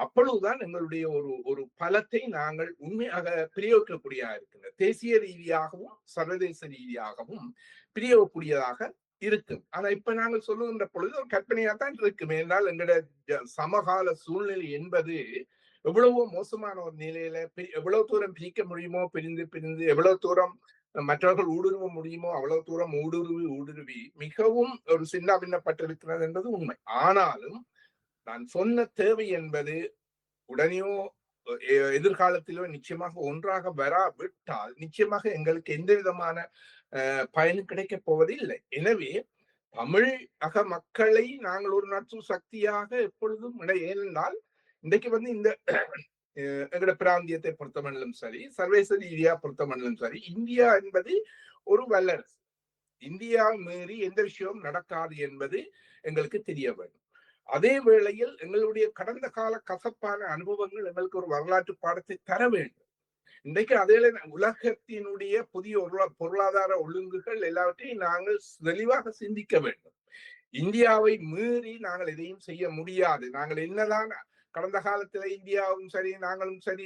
அப்பொழுதுதான் எங்களுடைய ஒரு பலத்தை நாங்கள் உண்மையாக பிரயோகிக்கக்கூடியதா இருக்கின்றது. தேசிய ரீதியாகவும் சர்வதேச ரீதியாகவும் பிரயோகக்கூடியதாக இருக்கு. ஆனா இப்ப நாங்கள் சொல்லுகின்ற பொழுது ஒரு கற்பனையா தான் இருக்கும். என்றால் எங்களுடைய சமகால சூழ்நிலை என்பது எவ்வளவோ மோசமான ஒரு நிலையில எவ்வளவு தூரம் பிரிக்க முடியுமோ பிரிந்து பிரிந்து, எவ்வளவு தூரம் மற்றவர்கள் ஊடுருவ முடியுமோ அவ்வளவு தூரம் ஊடுருவி மிகவும் ஒரு சின்னாபின்னப்பட்டிருக்கிறது என்பது உண்மை. ஆனாலும் நான் சொன்ன தேவை என்பது உடனேயோ எதிர்காலத்திலோ நிச்சயமாக ஒன்றாக வராவிட்டால் நிச்சயமாக எங்களுக்கு எந்த விதமான பயனும் கிடைக்க போவதில்லை. எனவே தமிழக மக்களை நாங்கள் ஒரு நட்பு சக்தியாக எப்பொழுதும் ஏனென்றால் இன்றைக்கு இந்த எங்களோட பிராந்தியத்தை பொறுத்தமட்டிலும் சரி, சர்வதேச ரீதியா பொறுத்தமட்டிலும் சரி, இந்தியா என்பது ஒரு வல்லரசு. இந்தியா மீறி எந்த விஷயமும் நடக்காது என்பது எங்களுக்கு தெரிய வேண்டும். அதே வேளையில் எங்களுடைய கடந்த கால கசப்பான அனுபவங்கள் எங்களுக்கு ஒரு வரலாற்று பாடத்தை தர வேண்டும். இன்றைக்கு அதே உலகத்தினுடைய புதிய பொருளாதார ஒழுங்குகள் எல்லாவற்றையும் நாங்கள் தெளிவாக சிந்திக்க வேண்டும். இந்தியாவை மீறி நாங்கள் எதையும் செய்ய முடியாது. நாங்கள் என்னதான் கடந்த காலத்துல இந்தியாவும் சரி நாங்களும் சரி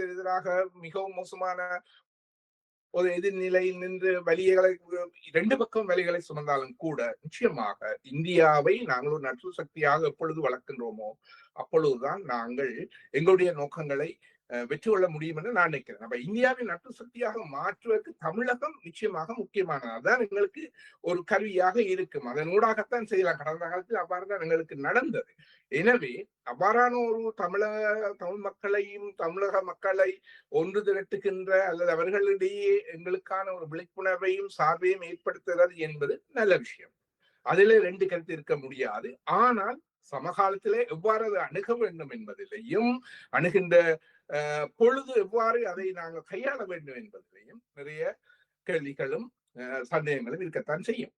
எதிராக மிகவும் மோசமான ஒரு எதிர்நிலையில் நின்று வலிகளை 2 பக்கம் வலிகளை சுமந்தாலும் கூட நிச்சயமாக இந்தியாவை நாங்கள் ஒரு நட்பு சக்தியாக எப்பொழுது வளர்க்கின்றோமோ அப்பொழுதுதான் நாங்கள் எங்களுடைய நோக்கங்களை வெற்றி கொள்ள முடியும் என்று நான் நினைக்கிறேன். அப்ப இந்தியாவின் நட்பு சக்தியாக மாற்றுவதற்கு தமிழகம் நிச்சயமாக முக்கியமானது. அதான் எங்களுக்கு ஒரு கருவியாக இருக்கும். அதன் ஊடாகத்தான் செய்யலாம். கடந்த காலத்தில் அவ்வாறுதான் எங்களுக்கு நடந்தது. எனவே அவ்வாறான ஒரு தமிழ் மக்களையும் தமிழக மக்களை ஒன்று திரட்டுகின்ற அல்லது அவர்களிடையே எங்களுக்கான ஒரு விழிப்புணர்வையும் சார்பையும் ஏற்படுத்துகிறது என்பது நல்ல விஷயம். அதிலே 2 கருத்து இருக்க முடியாது. ஆனால் சமகாலத்திலே எவ்வாறு அதை அணுக வேண்டும் என்பதிலையும், அணுகின்ற பொழுது எவ்வாறு அதை நாங்கள் கையாள வேண்டும் என்பதிலையும் நிறைய கேள்விகளும் சந்தேகங்களும் இருக்கத்தான் செய்யும்.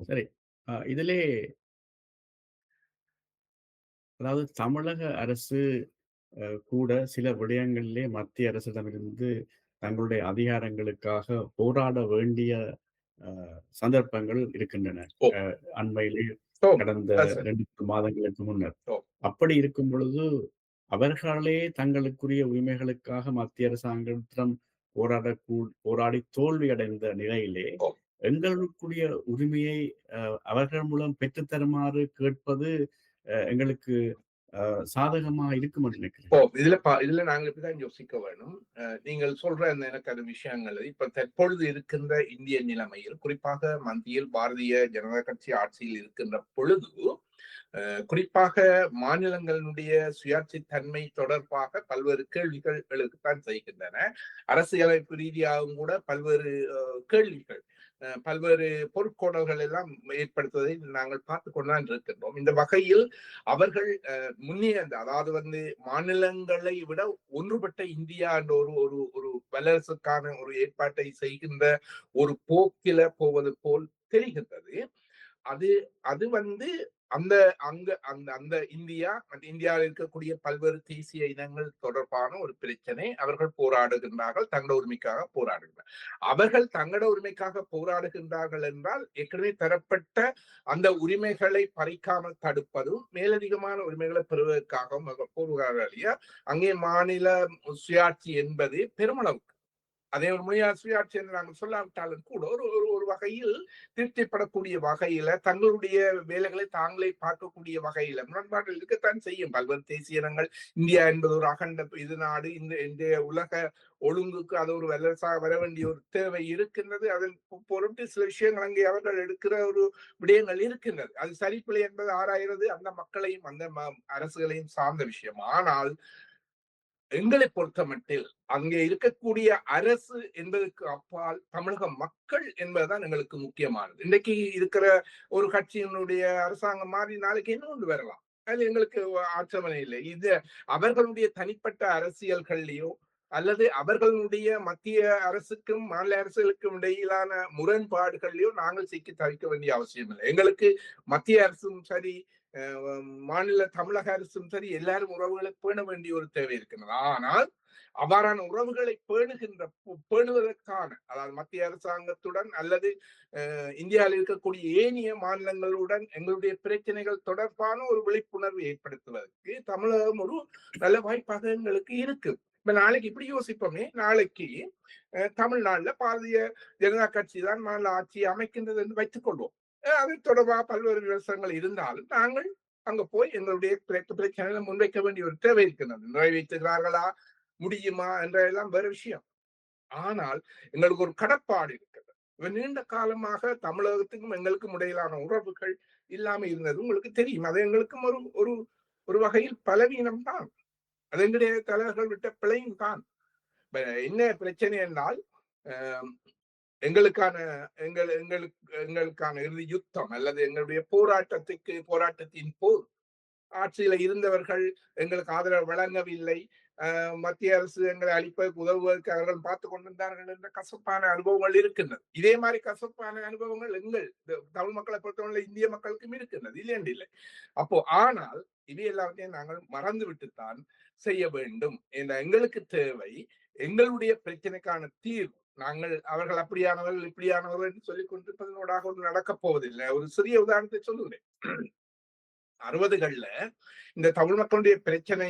சரி. இதிலே அதாவது தமிழக அரசு கூட சில விடயங்களிலே மத்திய அரசிடமிருந்து தங்களுடைய அதிகாரங்களுக்காக போராட வேண்டிய சந்தர்ப்பங்கள் இருக்கின்றன. அண்மையிலே கடந்த 2 மாதங்களுக்கு முன்னர். அப்படி இருக்கும் பொழுது அவர்களே தங்களுக்குரிய உரிமைகளுக்காக மத்திய அரசாங்கத்திடம் போராடி தோல்வி அடைந்த நிலையிலே எங்களுக்குரிய உரிமையை அவர்கள் மூலம் பெற்றுத்தருமாறு கேட்பது எங்களுக்கு சாதகமா இருக்கும் என்று நினைக்கிறேன். இதுல நாங்க இப்படிதான் யோசிக்க வேணும். நீங்கள் சொல்ற எனக்கு அது விஷயங்கள் இப்ப தற்பொழுது இருக்கின்ற இந்திய நிலைமையில், குறிப்பாக மத்தியில் பாரதிய ஜனதா கட்சி ஆட்சியில் இருக்கின்ற பொழுது, குறிப்பாக மாநிலங்களுடைய சுயாட்சி தன்மை தொடர்பாக பல்வேறு கேள்விகள் எழுக்கத்தான் செய்கின்றன. அரசியலமைப்பு ரீதியாகவும் கூட பல்வேறு கேள்விகள் பல்வேறு பொருட்கோடல்கள் எல்லாம் ஏற்படுத்துவதை நாங்கள் பார்த்து கொண்டுதான் இருக்கின்றோம். இந்த வகையில் அவர்கள் முன்னே அதாவது மாநிலங்களை விட ஒன்றுபட்ட இந்தியா என்ற ஒரு ஒரு ஒரு வல்லரசுக்கான ஒரு ஏற்பாட்டை செய்கின்ற ஒரு போக்கில போவது போல் தெரிகின்றது. அது அது அந்த அங்க அந்த அந்த இந்தியாவில் இருக்கக்கூடிய பல்வேறு தேசிய இனங்கள் தொடர்பான ஒரு பிரச்சனை. அவர்கள் போராடுகின்றார்கள், தங்கள உரிமைக்காக போராடுகின்றனர். அவர்கள் தங்கள உரிமைக்காக போராடுகின்றார்கள் என்றால் ஏற்கனவே தரப்பட்ட அந்த உரிமைகளை பறிக்காமல் தடுப்பதும் மேலதிகமான உரிமைகளை பெறுவதற்காகவும் அவர்கள் போராடுகிறார்கள் இல்லையா? அங்கே மாநில சுயாட்சி என்பது பெருமளவுக்கு அதே ஒரு மொழியார் சுயாட்சி என்று நாங்கள் சொல்லாவிட்டாலும் கூட ஒரு ஒரு வகையில் திருப்திப்படக்கூடிய வகையில தங்களுடைய வேலைகளை தாங்களே பார்க்கக்கூடிய வகையில முரண்பாடுகள் இருக்கத்தான் செய்யும். பல்வேறு தேசிய இனங்கள் இந்தியா என்பது ஒரு அகண்ட இது நாடு, இந்த உலக ஒழுங்குக்கு அது ஒரு வல்லரசாக வர வேண்டிய ஒரு தேவை இருக்கின்றது. அதன் பொருட்டு சில விஷயங்கள் அங்கே அவர்கள் எடுக்கிற ஒரு விடயங்கள் இருக்கின்றது. அது சரிப்பில்லை என்பது ஆராய்கிறது அந்த மக்களையும் அந்த அரசுகளையும் சார்ந்த விஷயம். ஆனால் எங்களை பொறுத்தமட்டில் அங்கே இருக்கக்கூடிய அரசு என்பதற்கு அப்பால் தமிழக மக்கள் என்பதுதான் எங்களுக்கு முக்கியமானது. இன்றைக்கு இருக்கிற ஒரு கட்சியினுடைய அரசாங்கம் மாறி நாளைக்கு இன்னொன்று வரலாம். அது எங்களுக்கு ஆட்சேபனை இல்லை. இது அவர்களுடைய தனிப்பட்ட அரசியல்கள்லயோ அல்லது அவர்களுடைய மத்திய அரசுக்கும் மாநில அரசுகளுக்கும் இடையிலான முரண்பாடுகள்லயோ நாங்கள் சிக்கி தவிக்க வேண்டிய அவசியம் இல்லை. எங்களுக்கு மத்திய அரசும் சரி மாநில தமிழக அரசும் சரி எல்லாரும் உறவுகளை பேண வேண்டிய ஒரு தேவை இருக்கின்றது. ஆனால் அவ்வாறான உறவுகளை பேணுவதற்கான அதாவது மத்திய அரசாங்கத்துடன் அல்லது இந்தியாவில் இருக்கக்கூடிய ஏனைய மாநிலங்களுடன் எங்களுடைய பிரச்சனைகள் தொடர்பான ஒரு விழிப்புணர்வு ஏற்படுத்துவதற்கு தமிழகம் ஒரு நல்ல வாய்ப்பாக எங்களுக்கு இருக்கு. இப்ப நாளைக்கு இப்படி யோசிப்போமே, நாளைக்கு தமிழ்நாட்டுல பாரதிய ஜனதா கட்சி தான் மாநில ஆட்சி அமைக்கின்றது என்று வைத்துக் கொள்வோம். அது தொடர்பாக பல்வேறு விமர்சனங்கள் இருந்தாலும் நாங்கள் அங்க போய் எங்களுடைய பிரச்சனைகளை முன்வைக்க வேண்டிய ஒரு தேவை இருக்கின்றது. நிறைவேற்றுகிறார்களா, முடியுமா என்றெல்லாம் வேற விஷயம். ஆனால் எங்களுக்கு ஒரு கடப்பாடு இருக்கிறது. நீண்ட காலமாக தமிழகத்துக்கும் எங்களுக்கும் இடையிலான உறவுகள் இல்லாம இருந்தது உங்களுக்கு தெரியும். அது எங்களுக்கும் ஒரு ஒரு ஒரு வகையில் பலவீனம் தான். அது எங்களுடைய தலைவர்கள் விட்ட பிழையும் தான். என்ன பிரச்சனை என்றால் எங்களுக்கான இறுதி யுத்தம் அல்லது எங்களுடைய போராட்டத்தின் போது ஆட்சியில இருந்தவர்கள் எங்களுக்கு ஆதரவு வழங்கவில்லை, மத்திய அரசு எங்களை அழிப்பதற்கு உதவுவதற்கு அவர்கள் பார்த்து கொண்டிருந்தார்கள் என்ற கசப்பான அனுபவங்கள் இருக்கின்றது. இதே மாதிரி கசப்பான அனுபவங்கள் தமிழ் மக்களை பொறுத்தவரை இந்திய மக்களுக்கும் இருக்கின்றது, இல்லையென்று இல்லை. அப்போ ஆனால் இது எல்லாத்தையும் நாங்கள் மறந்து விட்டுத்தான் செய்ய வேண்டும். எங்களுக்கு தேவை எங்களுடைய பிரச்சனைக்கான தீர்வு. நாங்கள் அவர்கள் அப்படியானவர்கள் இப்படியானவர்கள் என்று சொல்லிக் கொண்டிருப்பதனோடாக ஒன்று நடக்கப் போவதில்லை. ஒரு சிறிய உதாரணத்தை சொல்லுகிறேன். 60களில் இந்த தமிழ் மக்களுடைய பிரச்சனை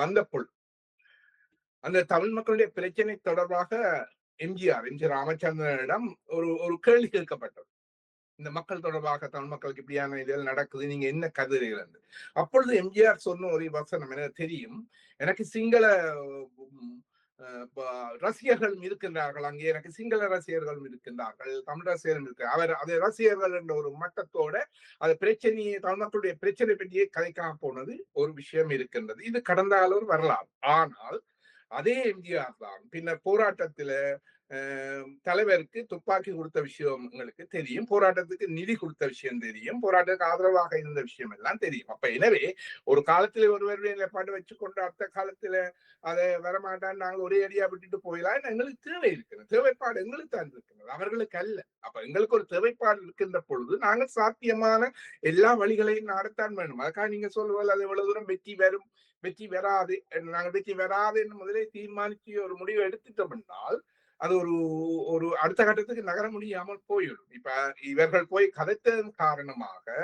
வந்த பொழுது அந்த தமிழ் மக்களுடைய பிரச்சனை தொடர்பாக எம்ஜிஆர் ராமச்சந்திரனிடம் ஒரு கேள்வி கேட்கப்பட்டது. இந்த மக்கள் தொடர்பாக தமிழ் மக்களுக்கு இப்படியான இதில் நடக்குது, நீங்க என்ன கருதுறீர்கள்? அப்பொழுது எம்ஜிஆர் சொன்ன ஒரு வசனம் எனக்கு தெரியும். எனக்கு சிங்கள ரசிகர்களும் இருக்கின்றார்கள், அங்கே எனக்கு சிங்கள ரசிகர்களும் இருக்கின்றார்கள், தமிழ் ரசிகர்களும் இருக்கு. அவர் அதை ரசிகர்கள் என்ற ஒரு மட்டத்தோட அது பிரச்சனையை தமிழ் மக்களுடைய பிரச்சனை பற்றியே கதைக்காக போனது ஒரு விஷயம் இருக்கின்றது. இது கடந்த கால ஒரு வரலாறு. ஆனால் அதே எம்ஜிஆர் தான் பின்னர் போராட்டத்தில தலைவருக்கு துப்பாக்கி கொடுத்த விஷயம் உங்களுக்கு தெரியும், போராட்டத்துக்கு நிதி கொடுத்த விஷயம் தெரியும், போராட்டத்துக்கு ஆதரவாக இருந்த விஷயம் எல்லாம் தெரியும். அப்ப எனவே ஒரு காலத்துல ஒருவருடைய நிலைப்பாடு வச்சுக்கொண்டு அடுத்த காலத்துல அதை வரமாட்டான் நாங்கள் ஒரே அடியா விட்டுட்டு போயிடலாம். எங்களுக்கு தேவை இருக்கிறது, தேவைப்பாடு எங்களுக்கு தான் இருக்கிறது, அவர்களுக்கு அல்ல. அப்ப எங்களுக்கு ஒரு தேவைப்பாடு இருக்கின்ற பொழுது நாங்கள் சாத்தியமான எல்லா வழிகளையும் நாடத்தான் வேணும். அதுக்காக நீங்க சொல்லுவது அது எவ்வளவு தூரம் வெற்றி வரும் வெற்றி வராது, நாங்கள் வெற்றி வராது என்று முதலே தீர்மானிச்சு ஒரு முடிவை எடுத்துட்டோம் என்றால் அது ஒரு அடுத்த கட்டத்துக்கு நகர முடியாமல் போயிடும். இப்ப இவர்கள் போய் கதைத்ததன் காரணமாக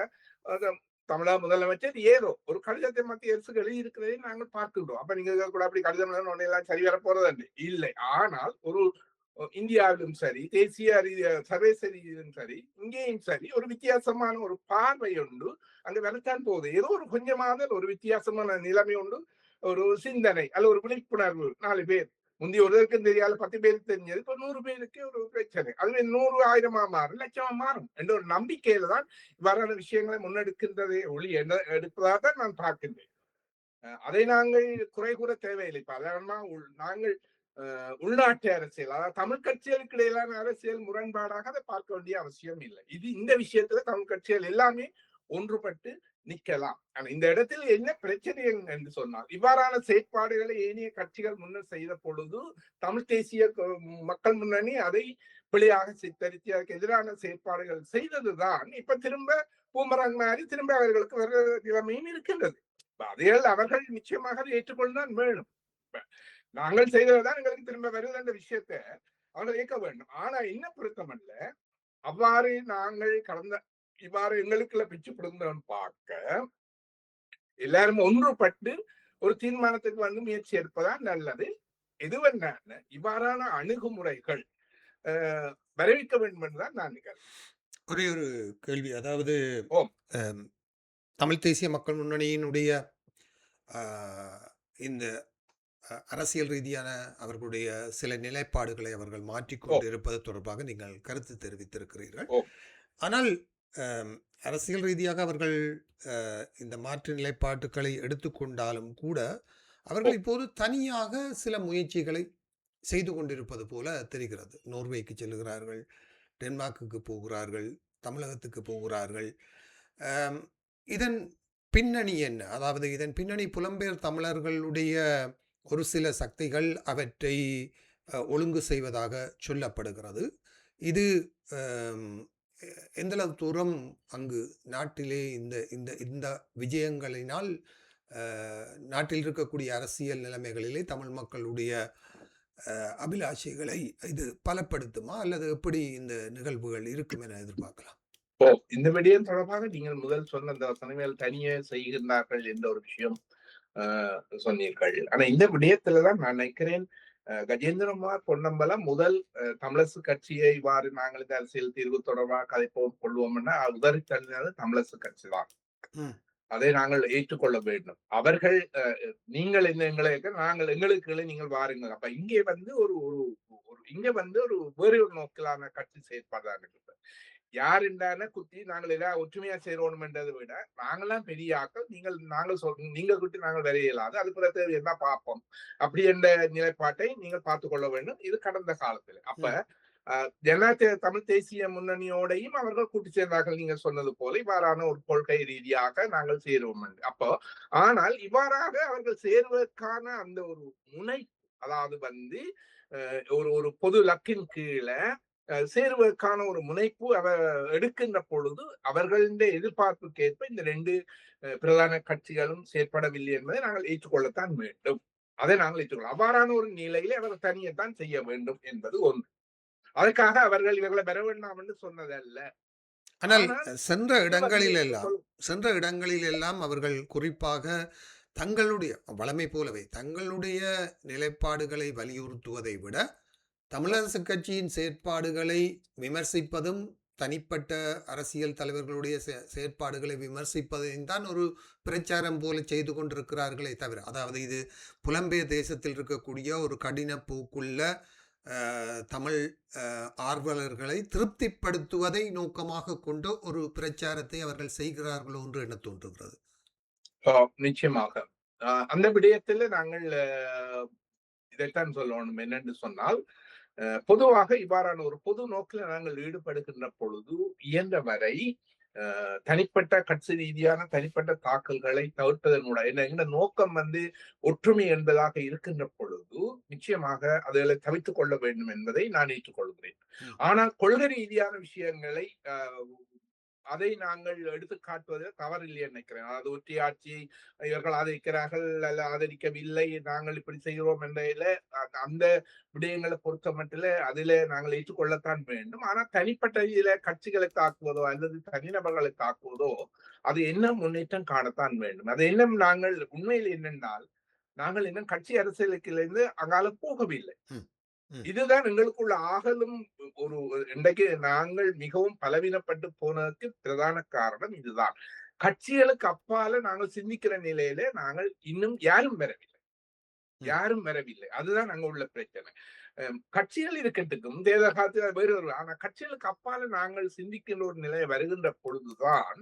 தமிழக முதலமைச்சர் ஏதோ ஒரு கடிதத்தை மத்திய அரசுக்கு எழுதியிருக்கிறதை நாங்கள் பார்க்கின்றோம். அப்ப நீங்க கூட அப்படி கடிதம் ஒன்னெல்லாம் சரி வர போறது இல்லை. ஆனால் ஒரு இந்தியாவிலும் சரி, தேசிய சர்வதேச ரீதியிலும் சரி, இங்கேயும் சரி ஒரு வித்தியாசமான ஒரு பார்வை உண்டு அங்க வரத்தான் போகுது. ஏதோ ஒரு கொஞ்சமாக ஒரு வித்தியாசமான நிலைமை உண்டு, ஒரு சிந்தனை அல்ல ஒரு விழிப்புணர்வு. 4 பேர் முந்தைய ஒருவருக்கும் தெரியாத 10 பேருக்கு தெரிஞ்சது இப்ப 100 பேருக்கு ஒரு பிரச்சனை, அதுவே 100 1000 மாறும், லட்சமா மாறும் என்ற ஒரு நம்பிக்கையில தான் வரான விஷயங்களை முன்னெடுக்கின்றதை ஒளி எடுப்பதாக நான் பார்க்கின்றேன். அதை நாங்கள் குறை கூற தேவையில்லை. இப்ப நாங்கள் உள்நாட்டு அரசியல், அதாவது தமிழ் கட்சிகளுக்கு இடையிலான அரசியல் முரண்பாடாக அதை பார்க்க வேண்டிய அவசியம் இல்லை. இது இந்த விஷயத்துல தமிழ் கட்சிகள் எல்லாமே ஒன்றுபட்டு நிக்கலாம். ஆனா இந்த இடத்தில் என்ன பிரச்சனை என்று சொன்னால், இவ்வாறான செயற்பாடுகளை ஏனைய கட்சிகள் முன்னர் செய்த பொழுது தமிழ் தேசிய மக்கள் முன்னணி அதை பிழையாக சித்தரித்து அதுக்கு எதிரான செயற்பாடுகள் செய்ததுதான் இப்ப திரும்ப பூமரங் மாதிரி திரும்ப அவர்களுக்கு வர நிலைமையும் இருக்கின்றது. அதையால் அவர்கள் நிச்சயமாக அதை ஏற்றுக்கொண்டுதான் வேணும். நாங்கள் செய்ததுதான் எங்களுக்கு திரும்ப வருது என்ற விஷயத்த அவர்கள் இயக்க வேண்டும். ஆனா என்ன பொருத்தமல்ல, அவ்வாறு நாங்கள் கடந்த இவ்வாறு எங்களுக்குள்ள பிச்சு பிடுங்கன்னு பார்க்க எல்லாரும் ஒன்றுபட்டு ஒரு தீர்மானத்துக்கு வந்து முயற்சி எடுப்பதான் நல்லது. எதுவென்ன இவ்வாறான அணுகுமுறைகள் வரவேற்க வேண்டும் என்றுதான் நான் நினைக்கிறேன். ஒரே ஒரு கேள்வி, அதாவது ஓ தமிழ் தேசிய மக்கள் முன்னணியினுடைய இந்த அரசியல் ரீதியான அவர்களுடைய சில நிலைப்பாடுகளை அவர்கள் மாற்றிக்கொண்டு இருப்பது தொடர்பாக நீங்கள் கருத்து தெரிவித்திருக்கிறீர்கள். ஆனால் அரசியல் ரீதியாக அவர்கள் இந்த மாற்று நிலைப்பாட்டுகளை எடுத்துக்கொண்டாலும் கூட அவர்கள் இப்போது தனியாக சில முயற்சிகளை செய்து கொண்டிருப்பது போல தெரிகிறது. நோர்வேக்கு செல்கிறார்கள், டென்மார்க்குக்கு போகிறார்கள், தமிழகத்துக்கு போகிறார்கள். இதன் பின்னணி என்ன? அதாவது இதன் பின்னணி புலம்பெயர் தமிழர்களுடைய ஒரு சில சக்திகள் அவற்றை ஒழுங்கு செய்வதாக சொல்லப்படுகிறது. இது எந்தளவு தூரம் அங்கு நாட்டிலே இந்த இந்த இந்த விஜயங்களினால் நாட்டில் இருக்கக்கூடிய அரசியல் நிலைமைகளிலே தமிழ் மக்களுடைய அபிலாஷைகளை இது பலப்படுத்துமா, அல்லது எப்படி இந்த நிகழ்வுகள் இருக்கும் என எதிர்பார்க்கலாம்? இந்த விடயம் தொடர்பாக நீங்கள் முதல் சொன்ன அந்த தனிமையில் தனியே செய்கின்றார்கள் என்ற ஒரு விஷயம் சொன்னீர்கள். ஆனா இந்த விடயத்துலதான் நான் நினைக்கிறேன் கஜேந்திரகுமார் பொன்னம்பலம் முதல் தமிழரசு கட்சியை இவ்வாறு நாங்கள் இந்த அரசியல் தீர்வு தொடர்பாக கதைப்போம் கொள்வோம்னா உதறி தள்ளினது தமிழரசு கட்சி தான். அதை நாங்கள் ஏற்றுக்கொள்ள வேண்டும். அவர்கள் நீங்கள் எங்களை நாங்கள் எங்களுக்கு நீங்கள் வாருங்கள். அப்ப இங்கே வந்து ஒரு இங்க வந்து ஒரு வேறு ஒரு நோக்கிலான கட்சி செயற்பாடுதான் இருக்கு. யார் என்றான குத்தி நாங்கள் எல்லாம் ஒற்றுமையா சேரணும் என்றதை விட நாங்களாம் பெரிய ஆக்கள், நாங்கள் சொல்றோம், நீங்க குட்டி நாங்கள் வர இயலாது, அது பிறகு என்ன பார்ப்போம் அப்படி என்ற நிலைப்பாட்டை நீங்கள் பார்த்துக் கொள்ள வேண்டும். இது கடந்த காலத்துல. அப்ப ஜனநாயக தமிழ் தேசிய முன்னணியோடையும் அவர்கள் கூட்டி சேர்ந்தார்கள். நீங்க சொன்னது போல இவ்வாறான ஒரு கொள்கை ரீதியாக நாங்கள் சேருவோம் என்று. அப்போ ஆனால் இவ்வாறாக அவர்கள் சேருவதற்கான அந்த ஒரு முனை, அதாவது வந்து ஒரு பொது லக்கின் கீழே சேருவதற்கான ஒரு முனைப்பு அவர் எடுக்கின்ற பொழுது அவர்களுடைய எதிர்பார்ப்புக்கு ஏற்ப இந்த ரெண்டு பிரதான கட்சிகளும் செயற்படவில்லை என்பதை நாங்கள் ஏற்றுக்கொள்ளத்தான் வேண்டும். அதை நாங்கள் ஏற்றுக்கொள்ள அவ்வாறான ஒரு நிலையிலே அவர் தனியைத்தான் செய்ய வேண்டும் என்பது ஒன்று. அதற்காக அவர்கள் இவர்களை பெற வேண்டாம் என்று சொன்னதல்ல. ஆனால் சென்ற இடங்களில் எல்லாம் அவர்கள் குறிப்பாக தங்களுடைய வளமை போலவே தங்களுடைய நிலைப்பாடுகளை வலியுறுத்துவதை விட தமிழரசு கட்சியின் செயற்பாடுகளை விமர்சிப்பதும் தனிப்பட்ட அரசியல் தலைவர்களுடைய செயற்பாடுகளை விமர்சிப்பதையும் தான் ஒரு பிரச்சாரம் போல செய்து கொண்டிருக்கிறார்களே தவிர, அதாவது இது புலம்பெயர் தேசத்தில் இருக்கக்கூடிய ஒரு கடின போக்குள்ள தமிழ் ஆர்வலர்களை திருப்திப்படுத்துவதை நோக்கமாக கொண்ட ஒரு பிரச்சாரத்தை அவர்கள் செய்கிறார்களோ என்று எண்ண தோன்றுகிறது. நிச்சயமாக அந்த விடயத்தில் நாங்கள் இதைத்தான் சொல்லணும். என்னென்று சொன்னால், பொதுவாக இவ்வாறான ஒரு பொது நோக்கில் நாங்கள் ஈடுபடுகின்ற பொழுது இயன்ற வரை தனிப்பட்ட கட்சி ரீதியான தனிப்பட்ட தாக்கல்களை தவிர்ப்பதன் மூலம் என்ன நோக்கம் வந்து ஒற்றுமை என்பதாக இருக்கின்ற பொழுது நிச்சயமாக அதுகளை தவிர்த்துக் கொள்ள வேண்டும் என்பதை நான் ஏற்றுக்கொள்கிறேன். ஆனால் கொள்கை ரீதியான விஷயங்களை அதை நாங்கள் எடுத்து காட்டுவதில் தவறில்லை நினைக்கிறேன். அதாவது ஒற்றையாட்சியை இவர்கள் ஆதரிக்கிறார்கள் அல்ல ஆதரிக்கவில்லை, நாங்கள் இப்படி செய்கிறோம் என்ற அந்த விடயங்களை பொறுத்த மட்டும் அதில நாங்கள் ஏற்றுக்கொள்ளத்தான் வேண்டும். ஆனால் தனிப்பட்ட இதில கட்சிகளை தாக்குவதோ அல்லது தனிநபர்களை தாக்குவதோ அது என்ன முன்னேற்றம் காணத்தான் வேண்டும். அது என்ன நாங்கள் உண்மையில் என்னென்றால் நாங்கள் இன்னும் கட்சி அரசியலுக்கிலிருந்து அங்கால போகவில்லை. இதுதான் எங்களுக்குள்ள ஆகலும் ஒரு இன்றைக்கு நாங்கள் மிகவும் பலவீனப்பட்டு போனதுக்கு பிரதான காரணம் இதுதான். கட்சிகளுக்கு அப்பால நாங்கள் சிந்திக்கிற நிலையில நாங்கள் இன்னும் யாரும் வரவில்லை. அதுதான் அங்க உள்ள பிரச்சனை. கட்சிகள் இருக்கட்டுக்கும் தேர்தல் காலத்தில் வேறு ஆனா கட்சிகளுக்கு அப்பால நாங்கள் சிந்திக்கின்ற ஒரு நிலை வருகின்ற பொழுதுதான்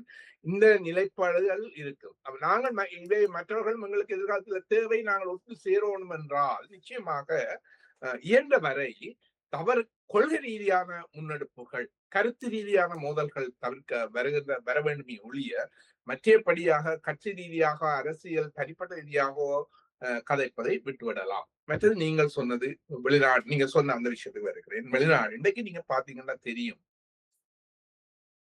இந்த நிலைப்பாடுகள் இருக்கும். நாங்கள் இதை மற்றவர்கள் எங்களுக்கு எதிர்காலத்துல தேவை நாங்கள் ஒத்து சேரணும் என்றால் நிச்சயமாக இயன்ற வரை தவறு கொள்கை ரீதியான முன்னெடுப்புகள், கருத்து ரீதியான மோதல்கள் வர வேண்டுமே ஒழிய மற்றபடியாக கட்சி ரீதியாக அரசியல் தனிப்பட்ட ரீதியாக கதைப்பதை விட்டுவிடலாம். மற்றது நீங்கள் சொன்னது வெளிநாடு, நீங்க சொன்ன அந்த விஷயத்துக்கு வருகிறேன். வெளிநாடு இன்றைக்கு நீங்க பாத்தீங்கன்னா தெரியும்,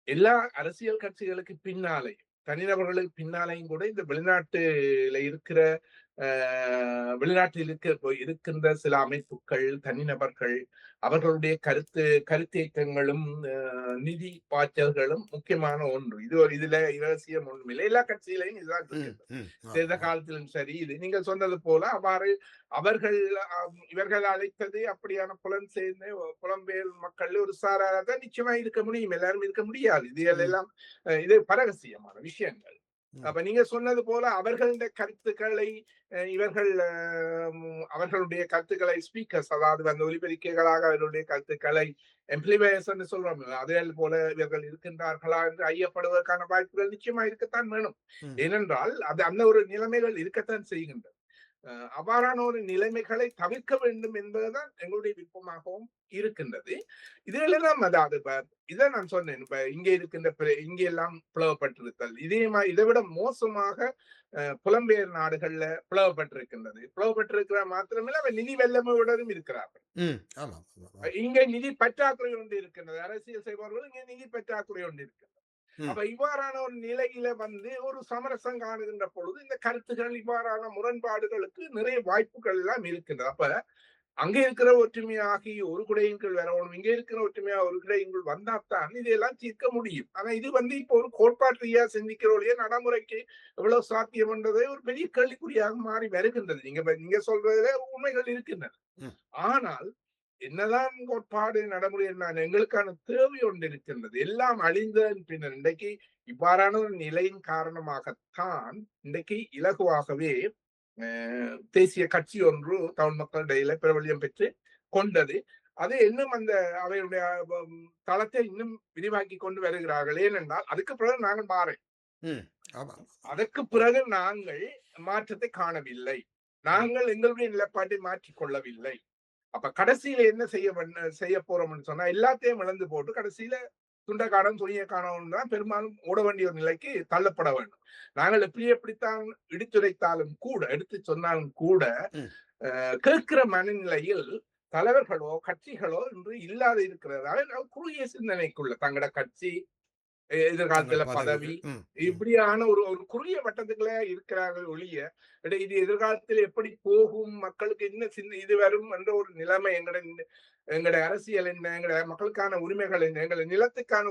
எல்லா அரசியல் கட்சிகளுக்கு பின்னாலேயும் தனிநபர்களுக்கு பின்னாலேயும் கூட இந்த வெளிநாட்டுல இருக்கிற வெளிநாட்டில் இருக்கின்ற சில அமைப்புகள், தனிநபர்கள், அவர்களுடைய கருத்தேற்றங்களும் நிதி பாய்ச்சல்களும் முக்கியமான ஒன்று. இதுல இரகசியம் ஒன்றுமில்லை. எல்லா கட்சியிலையும் இதுதான் இருக்கு. தேர்தல் காலத்திலும் சரி, இது நீங்கள் சொன்னது போல அவ்வாறு இவர்கள் அழைத்தது அப்படியான புலம்பெயர் மக்கள் ஒரு சாராதான் நிச்சயமா இருக்க முடியும். எல்லாரும் இருக்க முடியாது. இது பரகசியமான விஷயங்கள். அப்ப நீங்க சொன்னது போல அவர்களுடைய கருத்துக்களை அவர்களுடைய கருத்துக்களை ஸ்பீக்கர்ஸ், அதாவது அந்த ஒலிபெருக்கிகளாக அவர்களுடைய கருத்துக்களை எம்ப்ளிமேஷன் என்று சொல்றோம், அதே போல இவர்கள் இருக்கின்றார்களா என்று ஐயப்படுவதற்கான வாய்ப்புகள் நிச்சயமா இருக்கத்தான் வேணும். ஏனென்றால் அந்த ஒரு நிலைமைகள் இருக்கத்தான் செய்கின்றன. அவ்வாறான ஒரு நிலைமைகளை தவிர்க்க வேண்டும் என்பதுதான் எங்களுடைய விருப்பமாகவும் இருக்கின்றது. இதெல்லாம் அதாவது இதை நான் சொன்னேன், இப்ப இங்கே இருக்கின்ற இங்கே எல்லாம் பிளவுபட்டிருத்தல், இதை விட மோசமாக புலம்பெயர் நாடுகள்ல பிளவுபட்டிருக்கின்றது. பிளவுபட்டிருக்கிற மாத்திரமில்ல, அவர் நிதி வெள்ளமுடனும் இருக்கிறார்கள். இங்கே நிதி பற்றாக்குறை ஒன்று இருக்கின்றது. அரசியல் செய்பவர்கள் இங்கே நிதி பற்றாக்குறை ஒன்று இருக்கிறது. அப்ப இவ்வாறான ஒரு நிலையில ஒரு சமரசம் காணுகின்ற பொழுது இந்த கருத்துக்கள், இவ்வாறான முரண்பாடுகளுக்கு நிறைய வாய்ப்புகள் எல்லாம் இருக்கின்றது. அப்ப அங்க இருக்கிற ஒற்றுமையாகி ஒரு குடையின் கீழ் வரணும், இங்க இருக்கிற ஒற்றுமையா ஒரு குடையின் கீழ் வந்தாத்தான் இதையெல்லாம் தீர்க்க முடியும். ஆனா இது இப்போ ஒரு கோட்பாட்டு ரீதியா சிந்திக்கிறோடைய நடைமுறைக்கு எவ்வளவு சாத்தியம் என்றதை ஒரு பெரிய கேள்விக்குறியாக மாறி வருகின்றது. நீங்க சொல்றதுல உண்மைகள் இருக்கின்றன. ஆனால் என்னதான் கோட்பாடு நடைமுறை எங்களுக்கான தேவை ஒன்று இருக்கின்றது. எல்லாம் அழிந்ததன் பின்னர் இன்றைக்கு இவ்வாறான ஒரு நிலையின் காரணமாகத்தான் இன்றைக்கு இலகுவாகவே தேசிய கட்சி ஒன்று தமிழ் மக்களிடையில பிரபல்யம் பெற்று கொண்டது. அது இன்னும் அவையுடைய தளத்தை இன்னும் விரிவாக்கி கொண்டு வருகிறார்கள். ஏனென்றால் அதுக்கு பிறகு நாங்கள் அதற்கு பிறகு நாங்கள் மாற்றத்தை காணவில்லை. நாங்கள் எங்களுடைய நிலைப்பாட்டை மாற்றிக் கொள்ளவில்லை. அப்ப கடைசியில என்ன செய்ய போறோம்னு சொன்னா, எல்லாத்தையும் இழந்து போட்டு கடைசியில துண்டக்காடம் துணிய காணவும் தான் பெரும்பாலும் ஓட வேண்டிய ஒரு நிலைக்கு தள்ளப்பட வேண்டும். நாங்கள் எப்படித்தான் எடுத்துரைத்தாலும் கூட, எடுத்து சொன்னாலும் கூட, கேட்கிற மனநிலையில் தலைவர்களோ கட்சிகளோ இன்று இல்லாத இருக்கிறதால குறுகிய சிந்தனைக்குள்ள தங்களோட கட்சி, எதிர்காலத்துல பதவி, இப்படியான ஒரு குறுகிய வட்டத்துக்குள்ள இருக்கிறார்கள் ஒழிய, இது எதிர்காலத்தில் எப்படி போகும், மக்களுக்கு என்ன இது வரும் என்ற ஒரு நிலைமை, எங்கட அரசியல் என்ன, எங்கட மக்களுக்கான உரிமைகள் என்ன, எங்களை நிலத்துக்கான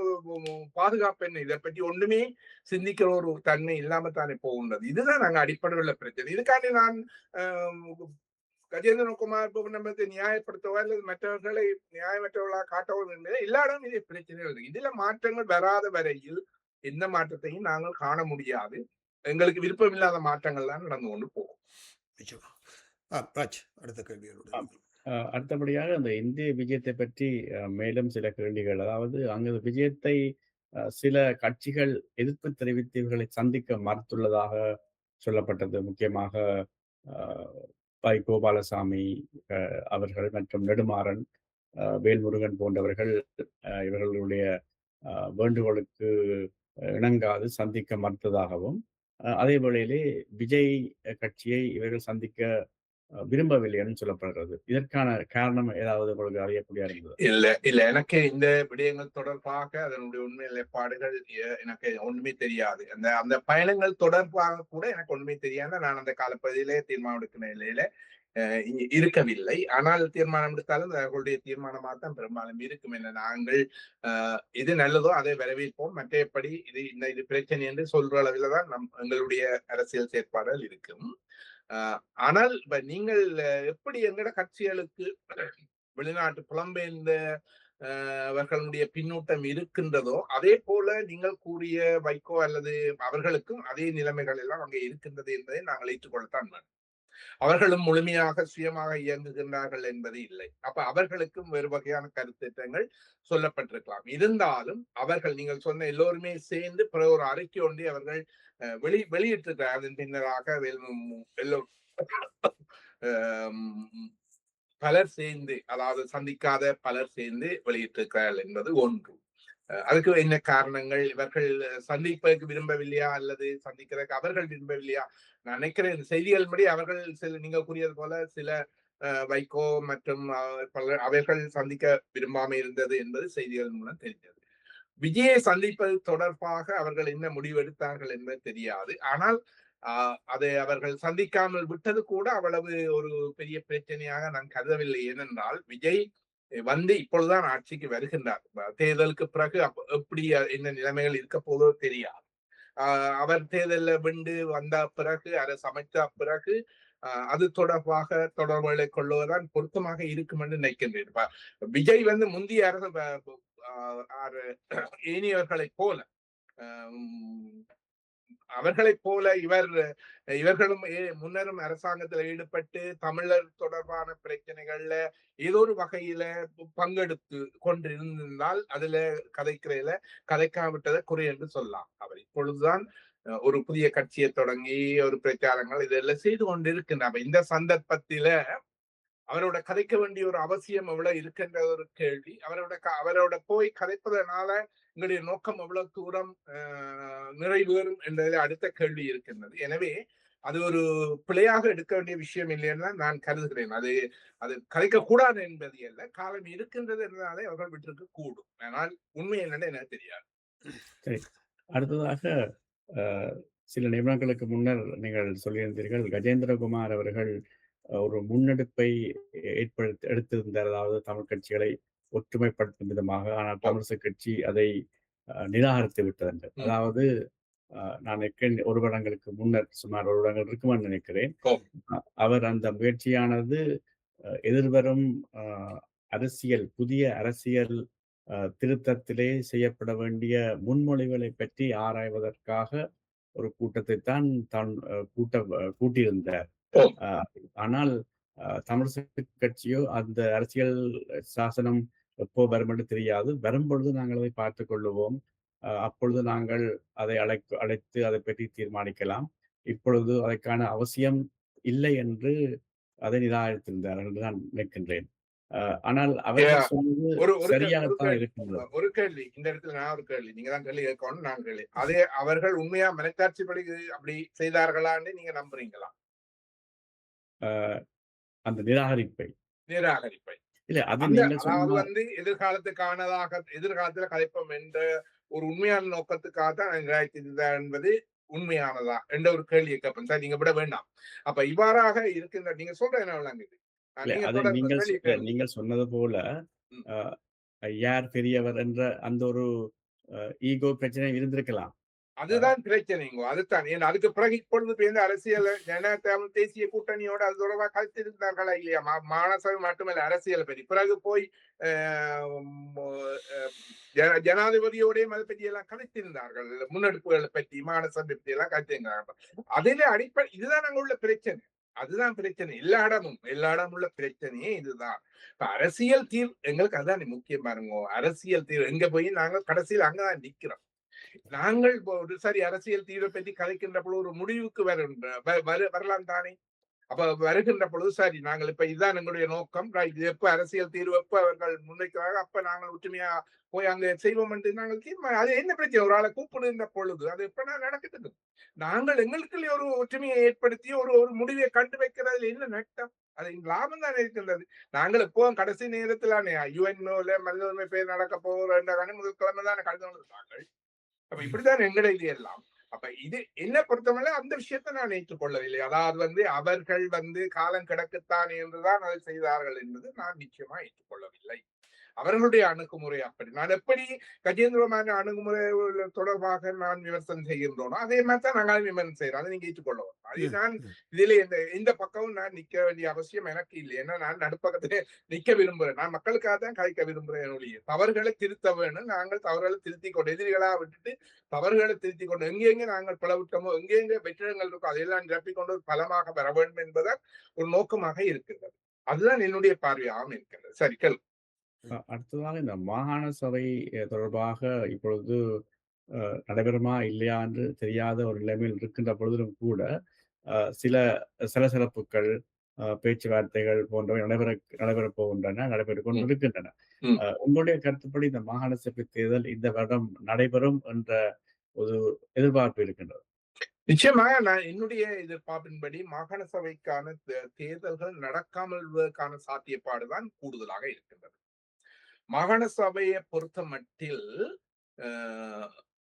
பாதுகாப்பு என்ன, இதை பற்றி ஒண்ணுமே சிந்திக்கிற ஒரு தன்மை இல்லாம தானே போகின்றது. இதுதான் நாங்க அடிப்படையில் பிரச்சனை. இதுக்காண்டி நான் கஜேந்திரகுமார் பூர்ணமத்தை நியாயப்படுத்தவோ அல்லது மற்றவர்களை நியாயமற்றவர்களாக காட்டவோ என்பது எல்லா இடம் இதே பிரச்சனைகள். இதுல மாற்றங்கள் வராத வரையில் எந்த மாற்றத்தையும் நாங்கள் காண முடியாது. எங்களுக்கு விருப்பம் இல்லாத மாற்றங்கள் தான் நடந்து கொண்டு போகும். அடுத்தபடியாக அந்த இந்திய விஜயத்தை பற்றி மேலும் சில கேள்விகள். அதாவது அங்கு விஜயத்தை சில கட்சிகள் எதிர்ப்பு தெரிவித்து இவர்களை சந்திக்க மறுத்துள்ளதாக சொல்லப்பட்டது. முக்கியமாக பை கோபாலசாமி அவர்கள் மற்றும் நெடுமாறன், வேல்முருகன் போன்றவர்கள் இவர்களுடைய வேண்டுகோளுக்கு இணங்காது சந்திக்க மறுத்ததாகவும், அதே வேளையிலே விஜய் கட்சியை இவர்கள் சந்திக்க விரும்பவில்லைன்னு சொல்லப்படுறது. இதற்கான காரணம் ஏதாவது உங்களுக்கு அறியக்கூடிய இருந்தது? இல்ல எனக்கு இந்த விடயங்கள் தொடர்பாக அதனுடைய உண்மை நிலைப்பாடுகள் எனக்கு ஒண்ணுமே தெரியாது. அந்த பயணங்கள் தொடர்பாக கூட எனக்கு ஒண்ணுமே தெரியாது. நான் அந்த காலப்பகுதியிலே தீர்மானம் எடுக்கிற நிலையில இருக்கவில்லை. ஆனால் தீர்மானம் எடுத்தாலும் அவர்களுடைய தீர்மானமாக தான் பெரும்பாலும் இருக்கும். என்ன நாங்கள் இது நல்லதோ அதை வரவேற்போம், மற்றபடி இது பிரச்சனை என்று சொல்ற அளவில் தான் எங்களுடைய அரசியல் செயற்பாடுகள் இருக்கும். ஆனால் நீங்கள் எப்படி எங்கட கட்சிகளுக்கு வெளிநாட்டு புலம்பெயர்ந்த அவர்களுடைய பின்னூட்டம் இருக்கின்றதோ அதே போல நீங்கள் கூறிய வைகோ அல்லது அவர்களுக்கும் அதே நிலைமைகள் எல்லாம் அங்கே இருக்கின்றது என்பதை நாங்கள் ஏற்றுக்கொள்ளத்தான் வேண்டும். அவர்களும் முழுமையாக சுயமாக இயங்குகின்றார்கள் என்பது இல்லை. அப்ப அவர்களுக்கும் வேறு வகையான கருத்தேற்றங்கள் சொல்லப்பட்டிருக்கலாம். இருந்தாலும் அவர்கள் நீங்கள் சொன்ன எல்லோருமே சேர்ந்து பிற ஒரு அறிக்கை ஒன்றை அவர்கள் வெளியிட்டிருக்கிறார். அதன் பின்னராக பலர் சேர்ந்து, அதாவது சந்திக்காத பலர் சேர்ந்து வெளியிட்டிருக்கிறார்கள் என்பது ஒன்று. அதுக்கு என்ன காரணங்கள்? இவர்கள் சந்திப்பதற்கு விரும்பவில்லையா அல்லது சந்திக்கிறதுக்கு அவர்கள் விரும்பவில்லையா? நான் நினைக்கிறேன் இந்த செய்திகள் படி அவர்கள் நீங்க கூறியது போல சில வைகோ மற்றும் பலர் அவர்கள் சந்திக்க விரும்பாம இருந்தது என்பது செய்திகள் மூலம் தெரிந்தது. விஜயை சந்திப்பது தொடர்பாக அவர்கள் என்ன முடிவு எடுத்தார்கள் என்பது தெரியாது. ஆனால் அதை அவர்கள் சந்திக்காமல் விட்டது கூட அவ்வளவு ஒரு பெரிய பிரச்சனையாக நான் கருதவில்லை. ஏனென்றால் விஜய் வந்து இப்பொழுதுதான் ஆட்சிக்கு வருகின்றார். தேர்தலுக்கு பிறகு எப்படி என்ன நிலைமைகள் இருக்க போதோ தெரியாது. அவர் தேர்தலில் வென்று வந்த பிறகு அரசு அமைத்த பிறகு அது தொடர்பாக தொடர்புகளை கொள்வதுதான் பொருத்தமாக இருக்கும் என்று நினைக்கின்றேன். விஜய் வந்து முந்தைய அரசு ஏனியவர்களைப் போல அவர்களைப் போல இவர்களும் முன்னரும் அரசாங்கத்தில் ஈடுபட்டு தமிழர் தொடர்பான பிரச்சனைகள்ல ஏதோ ஒரு வகையில பங்கெடுத்து கொண்டிருந்தால் அதுல கதைக்காவிட்டதை குறை என்று சொல்லலாம். அவர் இப்பொழுதுதான் ஒரு புதிய கட்சியை தொடங்கி ஒரு பிரச்சாரங்கள் இதெல்லாம் செய்து கொண்டிருக்கின்ற இந்த சந்தர்ப்பத்தில அவரோட கதைக்க வேண்டிய ஒரு அவசியம் எவ்வளவு இருக்கின்ற ஒரு கேள்வி. அவரோட போய் கதைப்பதனால எங்களுடைய நோக்கம் எவ்வளவு தூரம் நிறைவேறும் என்றதில் அடுத்த கேள்வி இருக்கின்றது. எனவே அது ஒரு பிழையாக எடுக்க வேண்டிய விஷயம் இல்லைன்னு நான் கருதுகிறேன். அது கதைக்க கூடாது என்பது அல்ல, காலம் இருக்கின்றது என்றாலே அவர்கள் விட்டிருக்க கூடும். ஆனால் உண்மை என்னன்னு எனக்கு தெரியாது. சரி, அடுத்ததாக சில நிமிடங்களுக்கு முன்னர் நீங்கள் சொல்லியிருந்தீர்கள் கஜேந்திரகுமார் அவர்கள் ஒரு முன்னெடுப்பை எடுத்திருந்தார், அதாவது தமிழ் கட்சிகளை ஒற்றுமைப்படுத்தும் விதமாக. ஆனால் தமிழிசை கட்சி அதை நிராகரித்து விட்டது. அதாவது நான் ஒரு வருடங்களுக்கு முன்னர், சுமார் ஒரு வருடங்கள் இருக்குமான்னு நினைக்கிறேன், அவர் அந்த முயற்சியானது எதிர்வரும் புதிய அரசியல் திருத்தத்திலே செய்யப்பட வேண்டிய முன்மொழிவுகளை பற்றி ஆராய்வதற்காக ஒரு கூட்டத்தை தான் கூட்டியிருந்தார். ஆனால் தமிழிசை கட்சியோ அந்த அரசியல் சாசனம் எப்போ வரும் என்று தெரியாது. வரும்பொழுது நாங்கள் அதை பார்த்துக் கொள்ளுவோம், அப்பொழுது நாங்கள் அதை அழைத்து அதை பற்றி தீர்மானிக்கலாம், இப்பொழுது அதற்கான அவசியம் இல்லை என்று அதை நிராகரித்திருந்தார் என்று நான் நினைக்கின்றேன். ஆனால் அவர்கள் சொன்னது சரியாகத்தான் இருக்கின்றது. ஒரு கேள்வி இந்த இடத்துல, நான் ஒரு கேள்வி, நீங்க தான் கேள்வி கேட்கணும், நான் கேள்வி. அதே அவர்கள் உண்மையா மனச்சாட்சிப்படி அப்படி செய்தார்களான்னு நீங்க நம்புறீங்களா? அந்த நிராகரிப்பை இல்ல, அதாவது வந்து எதிர்காலத்துல கதைப்போம் என்ற ஒரு உண்மையான நோக்கத்துக்காக தான் என்பது உண்மையானதா என்ற ஒரு கேள்வி கேட்பேன் சார். நீங்க விட வேண்டாம். அப்ப இவ்வாறாக இருக்கின்ற நீங்க சொல்ற என்ன நீங்கள் சொன்னது போல யார் பெரியவர் என்ற அந்த ஒரு ஈகோ பிரச்சனை இருந்திருக்கலாம். அதுதான் பிரச்சனைங்க. அதுதான் அதுக்கு பிறகு இப்பொழுது அரசியல் தேசிய கூட்டணியோட அது தொடர்பாக கழித்திருந்தார்களா இல்லையா? மாநசபை மட்டுமல்ல, அரசியல் பற்றி பிறகு போய் ஜனாதிபதியோடையும் அதை பற்றி எல்லாம் கழித்திருந்தார்கள். முன்னெடுப்புகளை பற்றி மாநசபை பற்றி எல்லாம் கழித்திருந்தார்கள். அதிலே அடிப்படை இதுதான் அங்க உள்ள பிரச்சனை. அதுதான் பிரச்சனை. எல்லா இடமும் உள்ள பிரச்சனையே இதுதான். இப்ப அரசியல் தீர்வு எங்களுக்கு அதுதான் முக்கியம் பாருங்க. அரசியல் தீர்வு எங்க போய் நாங்கள் கடைசியில் அங்கதான் நிக்கிறோம். நாங்கள் சரி அரசியல் தீர்வை பற்றி கதைக்கின்ற பொழுது ஒரு முடிவுக்கு வரலாம் தானே. அப்ப வருகின்ற பொழுது சரி நாங்கள் இப்ப இதுதான் எங்களுடைய நோக்கம், எப்ப அரசியல் தீர்வு எப்ப அவர்கள் முன்வைக்கிறாங்க அப்ப நாங்கள் ஒற்றுமையா போய் அங்க செய்வோம் என்று நாங்கள் தீர்மானம். அது என்ன பிரச்சனை? ஒரு ஆளை கூப்பிடுகின்ற பொழுது அது எப்ப நடக்குது? நாங்கள் எங்களுக்குள்ளே ஒரு ஒற்றுமையை ஏற்படுத்தி ஒரு முடிவை கண்டு வைக்கிறதுல என்ன நட்டம்? அது லாபம் தானே இருக்கின்றது. நாங்கள் எப்போதும் கடைசி நேரத்தில் யுஎன்ஓல மனித உரிமை பேர் நடக்க போகிற முதல் கிழமை தானே கலந்து கொண்டிருந்தார்கள். அப்ப இப்படிதான் எங்களில் எல்லாம். அப்ப இது என்ன பொறுத்தவரை அந்த விஷயத்தை நான் ஏற்றுக்கொள்ளவில்லை. அதாவது வந்து அவர்கள் வந்து காலம் கிடக்குத்தான் என்றுதான் அதை செய்தார்கள் என்பது நான் நிச்சயமா ஏற்றுக்கொள்ளவில்லை. அவர்களுடைய அணுகுமுறை அப்படி. நான் எப்படி கஜேந்திரமான அணுகுமுறை தொடர்பாக நான் விமர்சனம் செய்கின்றோனோ அதே மாதிரி தான் நாங்கள் விமர்சனம் செய்யறோம். அதை நீங்க ஏற்றுக்கொள்ளவும். அது நான் இதுல இந்த பக்கமும் நான் நிக்க வேண்டிய அவசியம் எனக்கு இல்லை. ஏன்னா நான் நடுப்பக்கத்திலே நிக்க விரும்புறேன். நான் மக்களுக்காக தான் கலைக்க விரும்புறேன் ஒழிய தவறுகளை திருத்த வேணும். நாங்கள் தவறுகளை திருத்தி கொண்டு எதிரிகளா விட்டுட்டு தவறுகளை திருத்தி கொண்டு எங்கெங்க நாங்கள் பிளவிட்டோமோ எங்கெங்க வெற்றிடங்கள் இருக்கோ அதையெல்லாம் நிரப்பிக்கொண்டு ஒரு பலமாக பெற வேண்டும் என்பதால் ஒரு நோக்கமாக இருக்கின்றது. அதுதான் என்னுடைய பார்வையாகவும் இருக்கின்றது. சரி, கேள்வி. அடுத்ததாக இந்த மாகாண சபை தொடர்பாக இப்பொழுது நடைபெறுமா இல்லையா என்று தெரியாத ஒரு நிலைமையில் இருக்கின்ற பொழுதிலும் கூட சில சலசலப்புகள் பேச்சுவார்த்தைகள் போன்றவை நடைபெறப் போகின்றன, நடைபெற்றுக் ம், கொண்டிருக்கின்றன. ம். உங்களுடைய கருத்துப்படி இந்த மாகாண சபை தேர்தல் இந்த வருடம் நடைபெறும் என்ற ஒரு எதிர்பார்ப்பு இருக்கின்றது. நிச்சயமாக நான் என்னுடைய எதிர்பார்ப்பின்படி மாகாண சபைக்கான தேர்தல்கள் நடக்காமல் விடுவதற்கான சாத்தியப்பாடுதான் கூடுதலாக இருக்கின்றது. மாகாண சபையை பொறுத்த மட்டில்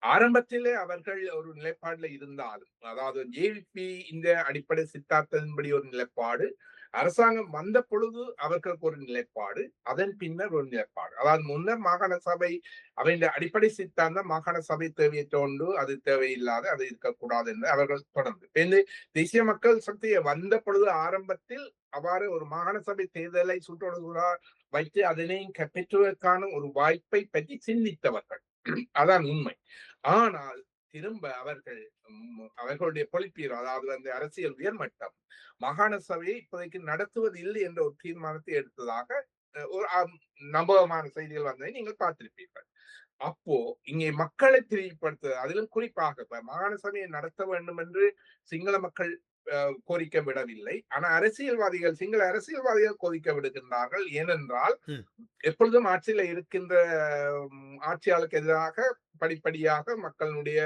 ஆரம்பத்திலே அவர்கள் ஒரு நிலைப்பாடுல இருந்தாலும், அதாவது ஜேவிபி இந்த அடிப்படை சித்தாந்தத்தின்படி ஒரு நிலைப்பாடு, அரசாங்கம் வந்த பொழுது அவர்களுக்கு ஒரு நிலைப்பாடு, அதன் பின்னர் ஒரு நிலைப்பாடு. அதாவது முன்னர் மாகாண சபை அவையின் அடிப்படை சித்தாந்தம் மாகாண சபை தேவையற்ற ஒன்று, அது தேவையில்லாத, அது இருக்கக்கூடாது என்று அவர்கள் தொடர்ந்து தேசிய மக்கள் சக்தியை வந்த பொழுது ஆரம்பத்தில் அவ்வாறு ஒரு மாகாண சபை தேர்தலை சுற்றொடுகுறா வைத்து அதனையும் பெற்றுவதற்கான ஒரு வாய்ப்பை பற்றி சிந்தித்தவர்கள். அதான் உண்மை. ஆனால் திரும்ப அவர்களுடைய பொலிப்பீரோ, அதாவது அந்த அரசியல் உயர்மட்டம் மாகாண சபையை இப்போதைக்கு நடத்துவது இல்லை என்ற ஒரு தீர்மானத்தை எடுத்ததாக ஒரு நம்பகமான செய்திகள் வந்ததை நீங்கள் பார்த்திருப்பீர்கள். அப்போ இங்கே மக்களை திரிவுபடுத்த, அதிலும் குறிப்பாக இப்ப மாகாண சபையை நடத்த வேண்டும் என்று சிங்கள மக்கள் கோரிக்கை விடவில்லை. ஆனா சிங்கள அரசியல்வாதிகள் கோரிக்கை விடுகின்றார்கள். ஏனென்றால் எப்பொழுதும் ஆட்சியில இருக்கின்ற ஆட்சியாளருக்கு எதிராக படிப்படியாக மக்களுடைய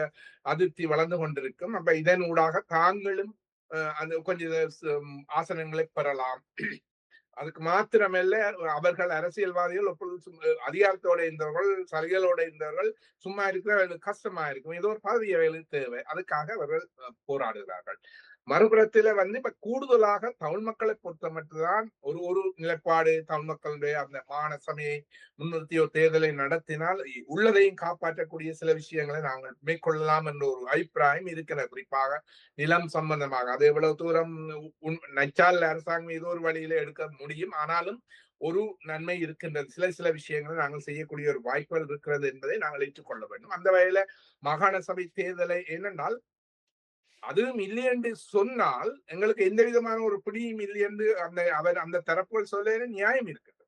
அதிருப்தி வளர்ந்து கொண்டிருக்கும். அப்ப இதன் ஊடாக தாங்களும் அந்த கொஞ்சம் ஆசனங்களை பெறலாம். அதுக்கு மாத்திரமல்ல, அவர்கள் அரசியல்வாதிகள் எப்பொழுது அதிகாரத்தோட இருந்தவர்கள், சலுகைகளோட இருந்தவர்கள் சும்மா இருக்கிற கஷ்டமா இருக்கும். ஏதோ ஒரு பதவி அவர்களுக்கு தேவை. அதுக்காக அவர்கள் போராடுகிறார்கள். மறுபுறத்தில இப்ப கூடுதலாக தமிழ் மக்களை பொறுத்த மட்டும்தான் ஒரு நிலைப்பாடு, தமிழ் மக்களுடைய அந்த மாகாண சபையை முன்னிறுத்தி ஒரு தேர்தலை நடத்தினால் உள்ளதையும் காப்பாற்றக்கூடிய சில விஷயங்களை நாங்கள் மேற்கொள்ளலாம் என்ற ஒரு அபிப்பிராயம் இருக்கிறது. குறிப்பாக நிலம் சம்பந்தமாக அது எவ்வளவு தூரம் நச்சால் அரசாங்கம் ஏதோ ஒரு வழியில எடுக்க முடியும். ஆனாலும் ஒரு நன்மை இருக்கின்றது. சில விஷயங்களை நாங்கள் செய்யக்கூடிய ஒரு வாய்ப்புகள் இருக்கிறது என்பதை நாங்கள் ஏற்றுக்கொள்ள வேண்டும். அந்த வகையில மாகாண சபை தேர்தலை என்னென்றால் அதுவும் இல்லை என்று சொன்னால் எங்களுக்கு எந்த விதமான ஒரு பிடியும் இல்லை என்று அந்த தரப்புகள் சொல்ல நியாயம் இருக்கிறது.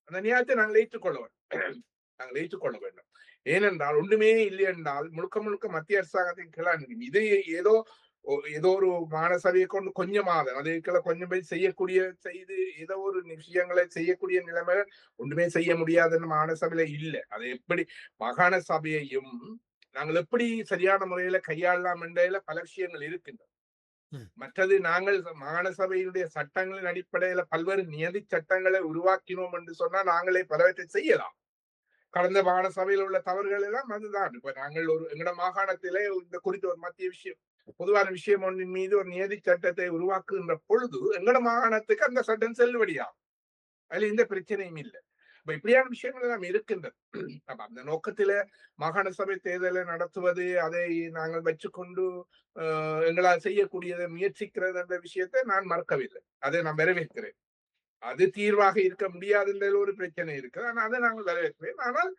அந்த நியாயத்தை நாங்கள் ஏற்றுக்கொள்ள வேண்டும். ஏனென்றால் ஒன்றுமே இல்லை என்றால் முழுக்க மத்திய அரசாங்கத்தின் கீழ் இது ஏதோ ஒரு மாநசபையை கொண்டு கொஞ்சமாக அதுக்குள்ள கொஞ்சம் போய் செய்து ஏதோ ஒரு விஷயங்களை செய்யக்கூடிய நிலைமை ஒன்றுமே செய்ய முடியாதுன்னு மாநசபையில இல்லை. அது எப்படி மாகாண சபையையும் நாங்கள் எப்படி சரியான முறையில கையாளலாம் என்ற பல விஷயங்கள் இருக்கின்றன. மற்றது நாங்கள் மாகாண சபையினுடைய சட்டங்களின் அடிப்படையில பல்வேறு நியதி சட்டங்களை உருவாக்கினோம் என்று சொன்னால் நாங்களே பலவற்றை செய்யலாம். கடந்த மாகாண சபையில் உள்ள தவறுகள் எல்லாம் அதுதான். இப்ப நாங்கள் எங்கட மாகாணத்திலே இந்த குறித்த ஒரு மத்திய விஷயம், பொதுவான விஷயம் ஒன்றின் மீது ஒரு நியதி சட்டத்தை உருவாக்குகின்ற பொழுது எங்கட மாகாணத்துக்கு அந்த சட்டம் செல்லுபடியாகும். அதுல எந்த பிரச்சனையும் இல்லை. இப்படியான விஷயங்கள் எல்லாம் இருக்கின்றது. அந்த நோக்கத்தில மாகாண சபை தேர்தலை நடத்துவது, அதை நாங்கள் வச்சுக்கொண்டு எங்களால் செய்யக்கூடியதை முயற்சிக்கிறது என்ற விஷயத்தை நான் மறக்கவில்லை. அதை நான் வரவேற்கிறேன். அது தீர்வாக இருக்க முடியாது என்ற ஒரு பிரச்சனை இருக்கு. ஆனா அதை நாங்கள் வரவேற்கிறேன். ஆனால்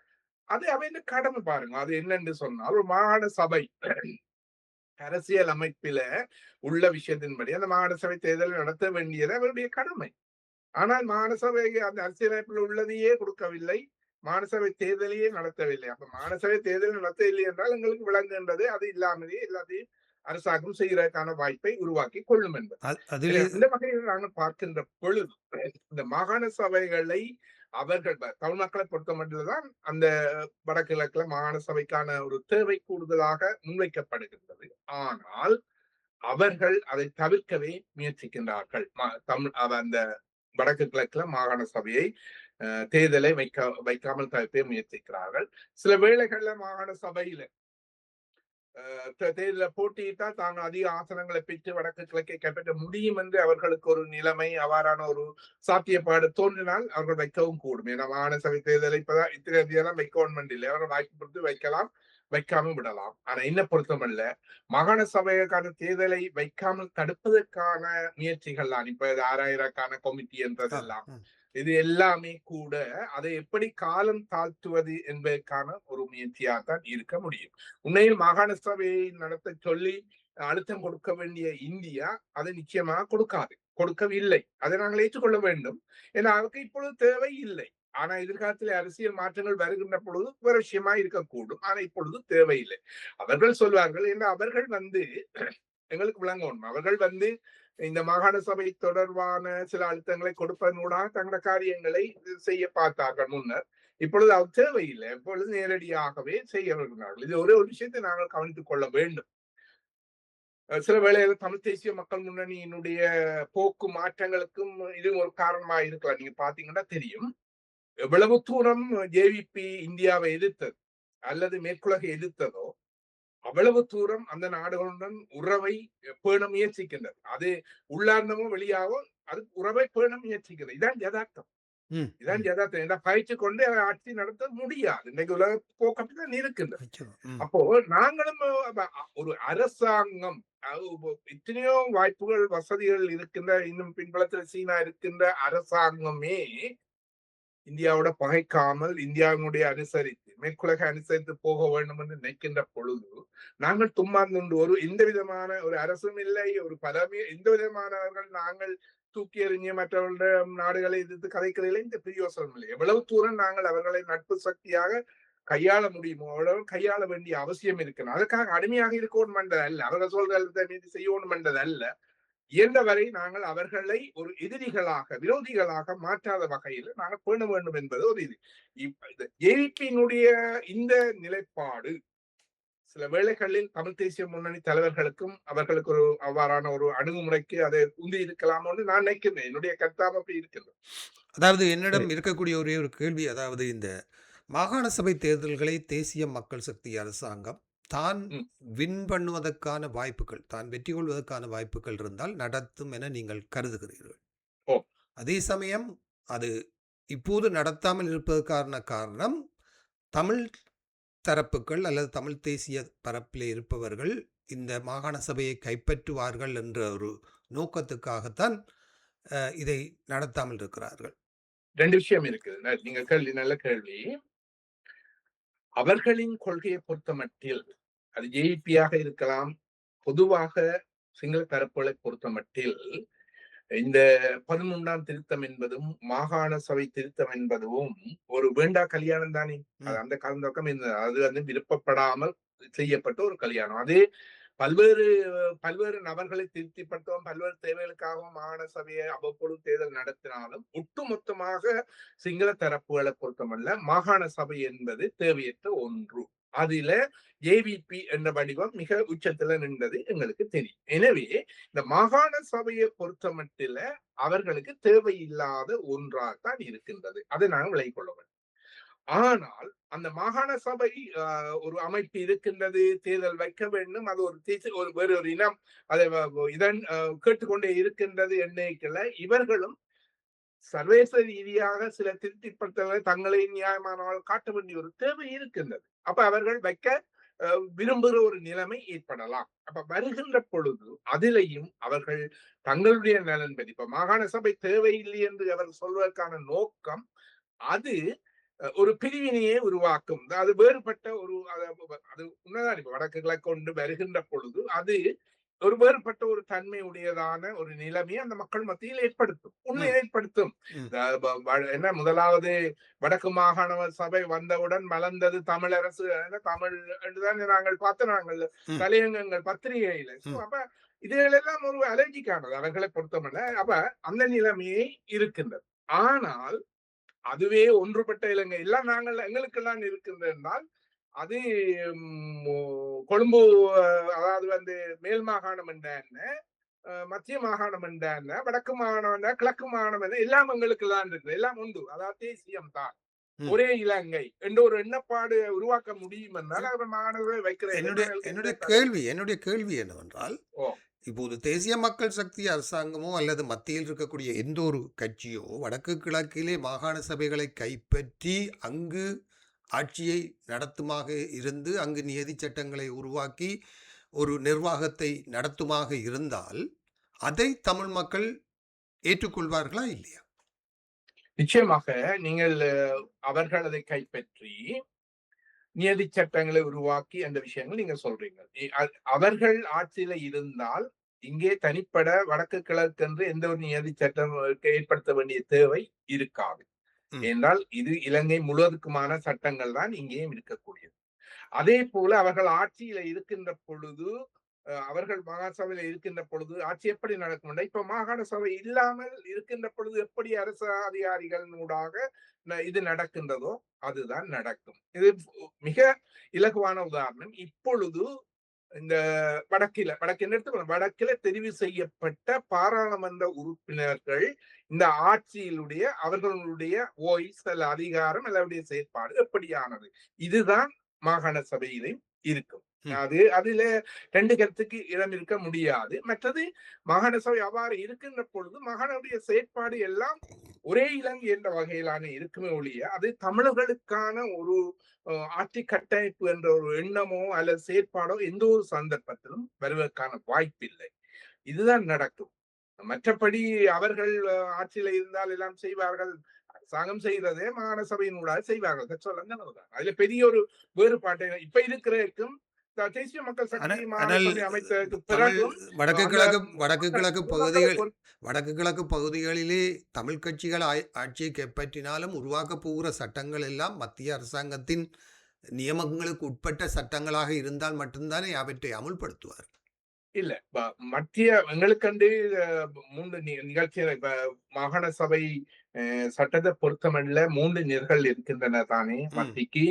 அது அவையின் கடமை பாருங்க. அது என்னென்று சொன்னால் ஒரு மாகாண சபை அரசியல் அமைப்பில உள்ள விஷயத்தின்படி அந்த மாகாண சபை தேர்தலை நடத்த வேண்டியது அவருடைய கடமை. ஆனால் மாநசபை அந்த அரசியலமைப்பில் உள்ளதையே கொடுக்கவில்லை, மாநசபை தேர்தலையே நடத்தவில்லை. அப்ப மாநசபை தேர்தல் நடத்தவில்லை என்றால் எங்களுக்கு விளங்குகின்றது அது இல்லாமலே எல்லாத்தையும் அரசாங்கம் செய்வதற்கான வாய்ப்பை உருவாக்கி கொள்ளும் என்பது. இந்த வகையில் நாங்கள் பார்க்கின்ற பொழுது இந்த மாகாண சபைகளை அவர்கள் தமிழ் மக்களை பொறுத்த மட்டும்தான் அந்த வடகிழக்குல மாகாண சபைக்கான ஒரு தேவை கூடுதலாக முன்வைக்கப்படுகின்றது. ஆனால் அவர்கள் அதை தவிர்க்கவே முயற்சிக்கின்றார்கள். அந்த வடக்கு கிழக்குல மாகாண சபையை தேர்தலை வைக்காமல் தவிர்ப்பே முயற்சிக்கிறார்கள். சில வேளைகள்ல மாகாண சபையில தேர்தல போட்டியிட்டால் தாங்கள் அதிக ஆசனங்களை பெற்று வடக்கு கிழக்கை கைப்பற்ற முடியும் என்று அவர்களுக்கு ஒரு நிலைமை அவ்வாறான ஒரு சாத்தியப்பாடு தோன்றினால் அவர்கள் வைக்கவும் கூடும். ஏன்னா மாகாண சபை தேர்தலை இப்பதான் இத்தனை தேதியெல்லாம் வைக்கணும் இல்லை, அவர்கள் வாய்ப்பு பொறுத்து வைக்கலாம், வைக்காமல் விடலாம். ஆனா என்ன பொருத்தமல்ல, மாகாண சபைக்கான தேர்தலை வைக்காமல் தடுப்பதற்கான முயற்சிகள் தான் இப்ப 6000க்கான கமிட்டி என்றதெல்லாம் இது எல்லாமே கூட அதை எப்படி காலம் தாழ்த்துவது என்பதற்கான ஒரு முயற்சியாகத்தான் இருக்க முடியும். உண்மையில் மாகாண சபையை நடத்த சொல்லி அழுத்தம் கொடுக்க வேண்டிய இந்தியா அதை நிச்சயமாக கொடுக்கவில்லை. அதை நாங்கள் ஏற்றுக்கொள்ள வேண்டும். ஏன்னா அவருக்கு இப்பொழுது தேவை இல்லை. ஆனா எதிர்காலத்தில் அரசியல் மாற்றங்கள் வருகின்ற பொழுது வேறு விஷயமா இருக்கக்கூடும். ஆனா இப்பொழுது தேவையில்லை. அவர்கள் சொல்வார்கள், ஏன்னா அவர்கள் எங்களுக்கு விளங்கணும். அவர்கள் இந்த மாகாண சபை தொடர்பான சில அழுத்தங்களை கொடுப்பதனூடாக தங்களோட காரியங்களை செய்ய பார்த்தார்கள் முன்னர். இப்பொழுது அது தேவையில்லை. இப்பொழுது நேரடியாகவே செய்ய வருகிறார்கள். இது ஒரே ஒரு விஷயத்தை நாங்கள் கவனித்துக் கொள்ள வேண்டும். சில வேளையில தமிழ் தேசிய மக்கள் முன்னணியினுடைய போக்கு மாற்றங்களுக்கும் இது ஒரு காரணமா இருக்கலாம். நீங்க பாத்தீங்கன்னா தெரியும், எவ்வளவு தூரம் ஜேவிபி இந்தியாவை எதிர்த்தது அல்லது மேற்குலகை எதிர்த்ததோ அவ்வளவு தூரம் அந்த நாடுகளுடன் உறவை பேண முயற்சிக்கின்றது. அது உள்ளார்ந்தமோ வெளியாவோ அது உறவை பேண முயற்சிக்கிறது. இதான் யதார்த்தம். இதான் யதார்த்தம். இதை பயிற்சி கொண்டு ஆட்சி நடத்த முடியாது. இன்னைக்கு உலக போக்கத்தான் இருக்கின்றது. அப்போ நாங்களும் ஒரு அரசாங்கம் எத்தனையோ வாய்ப்புகள் வசதிகள் இருக்கின்ற, இன்னும் பின்புலத்தில் சீனா இருக்கின்ற அரசாங்கமே இந்தியாவோட பகைக்காமல் இந்தியாவினுடைய அனுசரித்து மேற்குலக அனுசரித்து போக வேண்டும் என்று நினைக்கின்ற பொழுது நாங்கள் தும்மாந்து ஒரு எந்த விதமான ஒரு அரசும் இல்லை, ஒரு பலமே எந்த விதமானவர்கள் நாங்கள் தூக்கி எறிஞ்ச மற்றவர்களுடைய நாடுகளை எதிர்த்து கதைக்கிறதில்லை. இந்த பிரயோசனம் இல்லை. எவ்வளவு தூரம் நாங்கள் அவர்களை நட்பு சக்தியாக கையாள முடியுமோ அவ்வளவு கையாள வேண்டிய அவசியம் இருக்கணும். அதுக்காக அடிமையாக இருக்கணும் என்றது அல்ல, அவர்கள் சொல்றதை மீது செய்யணும் என்றது அல்ல. இயன்றவரை நாங்கள் அவர்களை ஒரு எதிரிகளாக விரோதிகளாக மாற்றாத வகையில் நாங்கள் பேண வேண்டும் என்பது ஒரு இது. ஜேவிபியினுடைய இந்த நிலைப்பாடு சில வேளைகளில் தமிழ் தேசிய முன்னணி தலைவர்களுக்கும் அவர்களுக்கு ஒரு அவ்வாறான ஒரு அணுகுமுறைக்கு அதை உந்தி இருக்கலாமோன்னு நான் நினைக்கிறேன். என்னுடைய கருத்தாக அப்படி இருக்கிறது. அதாவது என்னிடம் இருக்கக்கூடிய ஒரே ஒரு கேள்வி, அதாவது இந்த மாகாண சபை தேர்தல்களை தேசிய மக்கள் சக்தி அரசாங்கம் தான் வின் பண்ணுவதற்கான வாய்ப்புகள், தான் வெற்றி கொள்வதற்கான வாய்ப்புகள் இருந்தால் நடத்தும் என நீங்கள் கருதுகிறீர்கள். அதே சமயம் அது இப்போது நடத்தாமல் இருப்பதற்கான காரணம் தமிழ் தரப்புகள் அல்லது தமிழ் தேசிய பரப்பில் இருப்பவர்கள் இந்த மாகாண சபையை கைப்பற்றுவார்கள் என்ற ஒரு நோக்கத்துக்காகத்தான் இதை நடத்தாமல் இருக்கிறார்கள். ரெண்டு விஷயம் இருக்குது. நீங்க கேள்வி நல்ல கேள்வி. அவர்களின் கொள்கையை பொறுத்த மட்டில் அது ஜேவிபியாக இருக்கலாம், பொதுவாக சிங்கள தரப்புகளை பொறுத்த மட்டில் இந்த 13ஆம் திருத்தம் என்பதும் மாகாண சபை திருத்தம் என்பதும் ஒரு வேண்டா கல்யாணம் தானே. அது அந்த கலந்தோக்கம் அது வந்து விருப்பப்படாமல் செய்யப்பட்ட ஒரு கல்யாணம். அது பல்வேறு நபர்களை திருப்திப்படுத்தவும் பல்வேறு தேவைகளுக்காகவும் மாகாண சபையை அவ்வப்பொழுது தேர்தல் நடத்தினாலும் ஒட்டுமொத்தமாக சிங்கள தரப்புகளை பொறுத்தமல்ல மாகாண சபை என்பது தேவையற்ற ஒன்று. அதுல ஜேவிபி என்ற வடிவம் மிக உச்சத்துல நின்றது எங்களுக்கு தெரியும். எனவே இந்த மாகாண சபையை பொறுத்த மட்டில அவர்களுக்கு தேவையில்லாத ஒன்றாகத்தான் இருக்கின்றது. அதை நாங்கள் விலகிக் கொள்ள வேண்டும். ஆனால் அந்த மாகாண சபை ஒரு அமைப்பு இருக்கின்றது, தேர்தல் வைக்க வேண்டும், அது ஒரு வேறு ஒரு இனம் அதை இதன் கேட்டுக்கொண்டே இருக்கின்றது எண்ணிக்கையில இவர்களும் சர்வதேச ரீதியாக சில திருப்திப்படுத்தவர்களை தங்களை நியாயமானவர்கள் காட்ட வேண்டிய ஒரு தேவை இருக்கின்றது. அப்ப அவர்கள் வைக்க விரும்புகிற ஒரு நிலைமை ஏற்படலாம். அப்ப வருகின்ற பொழுது அதிலையும் அவர்கள் தங்களுடைய நலன் பற்றி இப்ப மாகாண சபை தேவையில்லை என்று அவர் சொல்வதற்கான நோக்கம் அது ஒரு பிரிவினையை உருவாக்கும். அது வேறுபட்ட ஒரு அது உண்மைதான். இப்ப வடக்கு கிழக்கு கொண்டு வருகின்ற பொழுது அது ஒரு வேறுபட்ட ஒரு தன்மை உடையதான ஒரு நிலைமையை அந்த மக்கள் மத்தியில் ஏற்படுத்தும், உண்மை ஏற்படுத்தும். என்ன முதலாவது வடக்கு மாகாண சபை வந்தவுடன் மலர்ந்தது தமிழரசு, தமிழ் என்றுதான் நாங்கள் பார்த்த நாங்கள் தலையங்கங்கள் பத்திரிகையில. அப்ப இதுகளெல்லாம் ஒரு அலர்ஜிக்கானது அவர்களை பொறுத்தமல்ல. அப்ப அந்த நிலைமையை இருக்கின்றது. ஆனால் அதுவே ஒன்றுபட்ட இலங்கை எல்லாம் நாங்கள் எங்களுக்கெல்லாம் இருக்கின்றால் அது கொழும்பு, அதாவது வந்து மேல் மாகாணம் என்ற மத்திய மாகாணம் என்ற வடக்கு மாகாணம் என்ற கிழக்கு மாகாணம் என்ற எல்லாம் எங்களுக்கு தான் இருக்கு, எல்லாம் உண்டு. அதாவது தேசியம் தான், ஒரே இலங்கை என்ற ஒரு எண்ணப்பாடு உருவாக்க முடியும் என்றால் அவர் மாகாணங்களை வைக்கிற. என்னுடைய கேள்வி என்னவென்றால், இப்போது தேசிய மக்கள் சக்தி அரசாங்கமோ அல்லது மத்தியில் இருக்கக்கூடிய எந்த ஒரு கட்சியோ வடக்கு கிழக்கிலே மாகாண சபைகளை கைப்பற்றி அங்கு ஆட்சியை நடத்துமாக இருந்து அங்கு நியதி சட்டங்களை உருவாக்கி ஒரு நிர்வாகத்தை நடத்துமாக இருந்தால் அதை தமிழ் மக்கள் ஏற்றுக்கொள்வார்களா இல்லையா? நிச்சயமாக நீங்கள் அவர்கள் அதை கைப்பற்றி நியதி சட்டங்களை உருவாக்கி அந்த விஷயங்கள் நீங்க சொல்றீங்க. அவர்கள் ஆட்சியில இருந்தால் இங்கே தனிப்பட வடக்கு கிழக்கு என்று எந்த ஒரு நியதி சட்டம் ஏற்படுத்த வேண்டிய தேவை இருக்காது. என்றால் இது இலங்கை முழுவதுக்குமான சட்டங்கள் தான் இங்கேயும் இருக்கக்கூடியது. அதே போல அவர்கள் ஆட்சியில இருக்கின்ற பொழுது அவர்கள் மாகாண சபையில இருக்கின்ற பொழுது ஆட்சி எப்படி நடக்கும்? இப்ப மாகாண சபை இல்லாமல் இருக்கின்ற பொழுது எப்படி அரசு அதிகாரிகள் ஊடாக இது நடக்கின்றதோ அதுதான் நடக்கும். இது மிக இலகுவான உதாரணம். இப்பொழுது இந்த வடக்கில தெரிவு செய்யப்பட்ட பாராளுமன்ற உறுப்பினர்கள் இந்த ஆட்சியிலுடைய அவர்களுடைய வாய்ஸ் அல்ல அதிகாரம் அல்ல செயற்பாடு எப்படியானது, இதுதான் மாகாண சபையிலும் இருக்கும். அதுல ரெண்டு கருத்துக்கு இடம் இருக்க முடியாது. மற்றது மாகாண சபை அவ்வாறு இருக்கின்ற பொழுது மாகாணனுடைய செயற்பாடு எல்லாம் ஒரே இலங்கை என்ற வகையிலான இருக்குமே ஒழிய அது தமிழர்களுக்கான ஒரு ஆட்சி கட்டமைப்பு என்ற ஒரு எண்ணமோ அல்லது செயற்பாடோ எந்த ஒரு சந்தர்ப்பத்திலும் வருவதற்கான வாய்ப்பில்லை. இதுதான் நடக்கும். மற்றபடி அவர்கள் ஆட்சியில இருந்தால் எல்லாம் செய்வார்கள், அரசாங்கம் செய்யறதே மாகாண சபையினூடாக செய்வார்கள். அதுல பெரிய ஒரு வேறுபாட்டை இப்ப இருக்கிறதுக்கும் தேசிய மக்கள் சக்தி மாகாண சபை அமைத்ததற்கு பிறகும் வடக்கு கிழக்கு பகுதிகளிலே தமிழ் கட்சிகள் ஆட்சியை கைப்பற்றினாலும் உருவாக்க போகிற சட்டங்கள் எல்லாம் மத்திய அரசாங்கத்தின் நியமங்களுக்கு உட்பட்ட சட்டங்களாக இருந்தால் மட்டும்தானே அவற்றை அமுல்படுத்துவார். இல்ல மத்திய எங்களுக்கண்டு 3 நிகழ்ச்சிகள் இப்ப மாகாண சபை சட்டத்தை பொருத்தமல்ல 3 நிரல்கள் இருக்கின்றன தானே. மத்திக்கு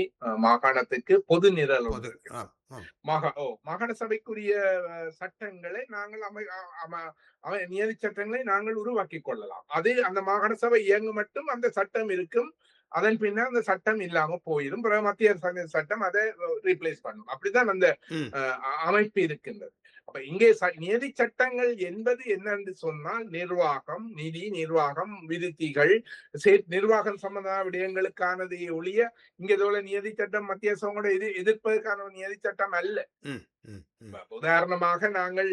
மாகாணத்துக்கு பொது நிரல் மாகாண சபைக்குரிய சட்டங்களை நாங்கள் நியதி சட்டங்களை நாங்கள் உருவாக்கி கொள்ளலாம். அது அந்த மாகாண சபை இயங்கு மட்டும் அந்த சட்டம் இருக்கும். அதன் பின்னர் அந்த சட்டம் இல்லாம போயிடும். மத்திய அரசாங்க சட்டம் அதை ரீப்ளேஸ் பண்ணும். அப்படிதான் அந்த அமைப்பு இருக்கின்றது. அப்ப இங்கே நியதி சட்டங்கள் என்பது என்னன்னு சொன்னால் நிர்வாகம், நிதி நிர்வாகம், விருத்திகள், நிர்வாகம் சம்பந்தமான விடயங்களுக்கானது ஒழிய இங்க இதோட நியதி சட்டம் மத்திய அரசோட எதிர்ப்பதற்கான நியதி சட்டம் அல்ல. உதாரணமாக நாங்கள்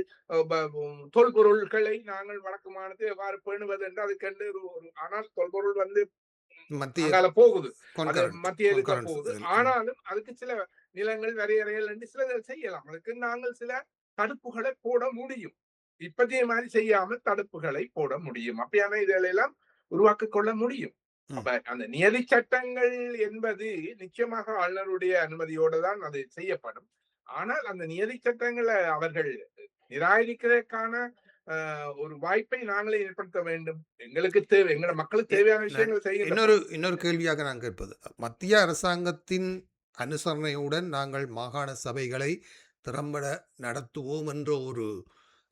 தொல்பொருள்களை நாங்கள் வழக்கமானது எவ்வாறு பேணுவது என்று அதுக்கென்று ஆனால் தொல்பொருள் போகுது, மத்திய போகுது. ஆனாலும் அதுக்கு சில நிலங்கள் வரையறைகள் என்று சில செய்யலாம். அதுக்கு நாங்கள் சில தடுப்புகளை போட முடியும். இப்பதைய மாதிரி செய்யாமல் தடுப்புகளை போட முடியும். அப்படியான இதெல்லாம் உருவாக்கி கொள்ள முடியும். அப்ப அந்த நியதி சட்டங்கள் என்பது நிச்சயமாக ஆளுநருடைய அனுமதியோடு தான் அது செய்யப்படும். ஆனால் அந்த நியதி சட்டங்களை அவர்கள் நிராகரிக்கிறதுக்கான ஒரு வாய்ப்பை நாங்களே ஏற்படுத்த வேண்டும். எங்களுக்கு தேவை, எங்களோட மக்களுக்கு தேவையான விஷயங்கள் செய்ய. இன்னொரு கேள்வியாக நான் கேட்பது, மத்திய அரசாங்கத்தின் அனுசரணையுடன் நாங்கள் மாகாண சபைகளை திறம்பட நடத்துவோம் என்ற ஒரு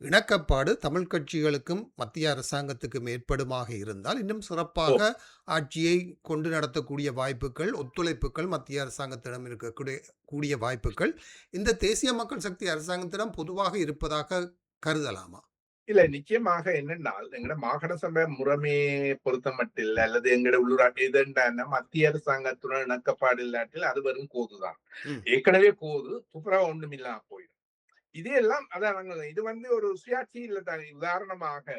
இணக்கப்பாடு தமிழ் கட்சிகளுக்கும் மத்திய அரசாங்கத்துக்கும் ஏற்படுமாக இருந்தால் இன்னும் சிறப்பாக ஆட்சியை கொண்டு நடத்தக்கூடிய வாய்ப்புகள், ஒத்துழைப்புகள் மத்திய அரசாங்கத்திடம் இருக்கக்கூடிய வாய்ப்புகள் இந்த தேசிய மக்கள் சக்தி அரசாங்கத்திடம் பொதுவாக இருப்பதாக கருதலாமா? இல்ல, நிச்சயமாக என்னென்னால் எங்கட மாகாண சபை முறைமே பொருத்த மட்டும் இல்ல அல்லது எங்கட உள்ளூராட்சி இதுன்னா மத்திய அரசாங்கத்துடன் இணக்கப்பாடு இல்லாட்டில் அது வரும் கோதுதான். ஏற்கனவே கோது துப்புரவா ஒன்றும் இல்லாம போயிடும். இதெல்லாம் அதான் இது ஒரு சுயாட்சி இல்ல தானே. உதாரணமாக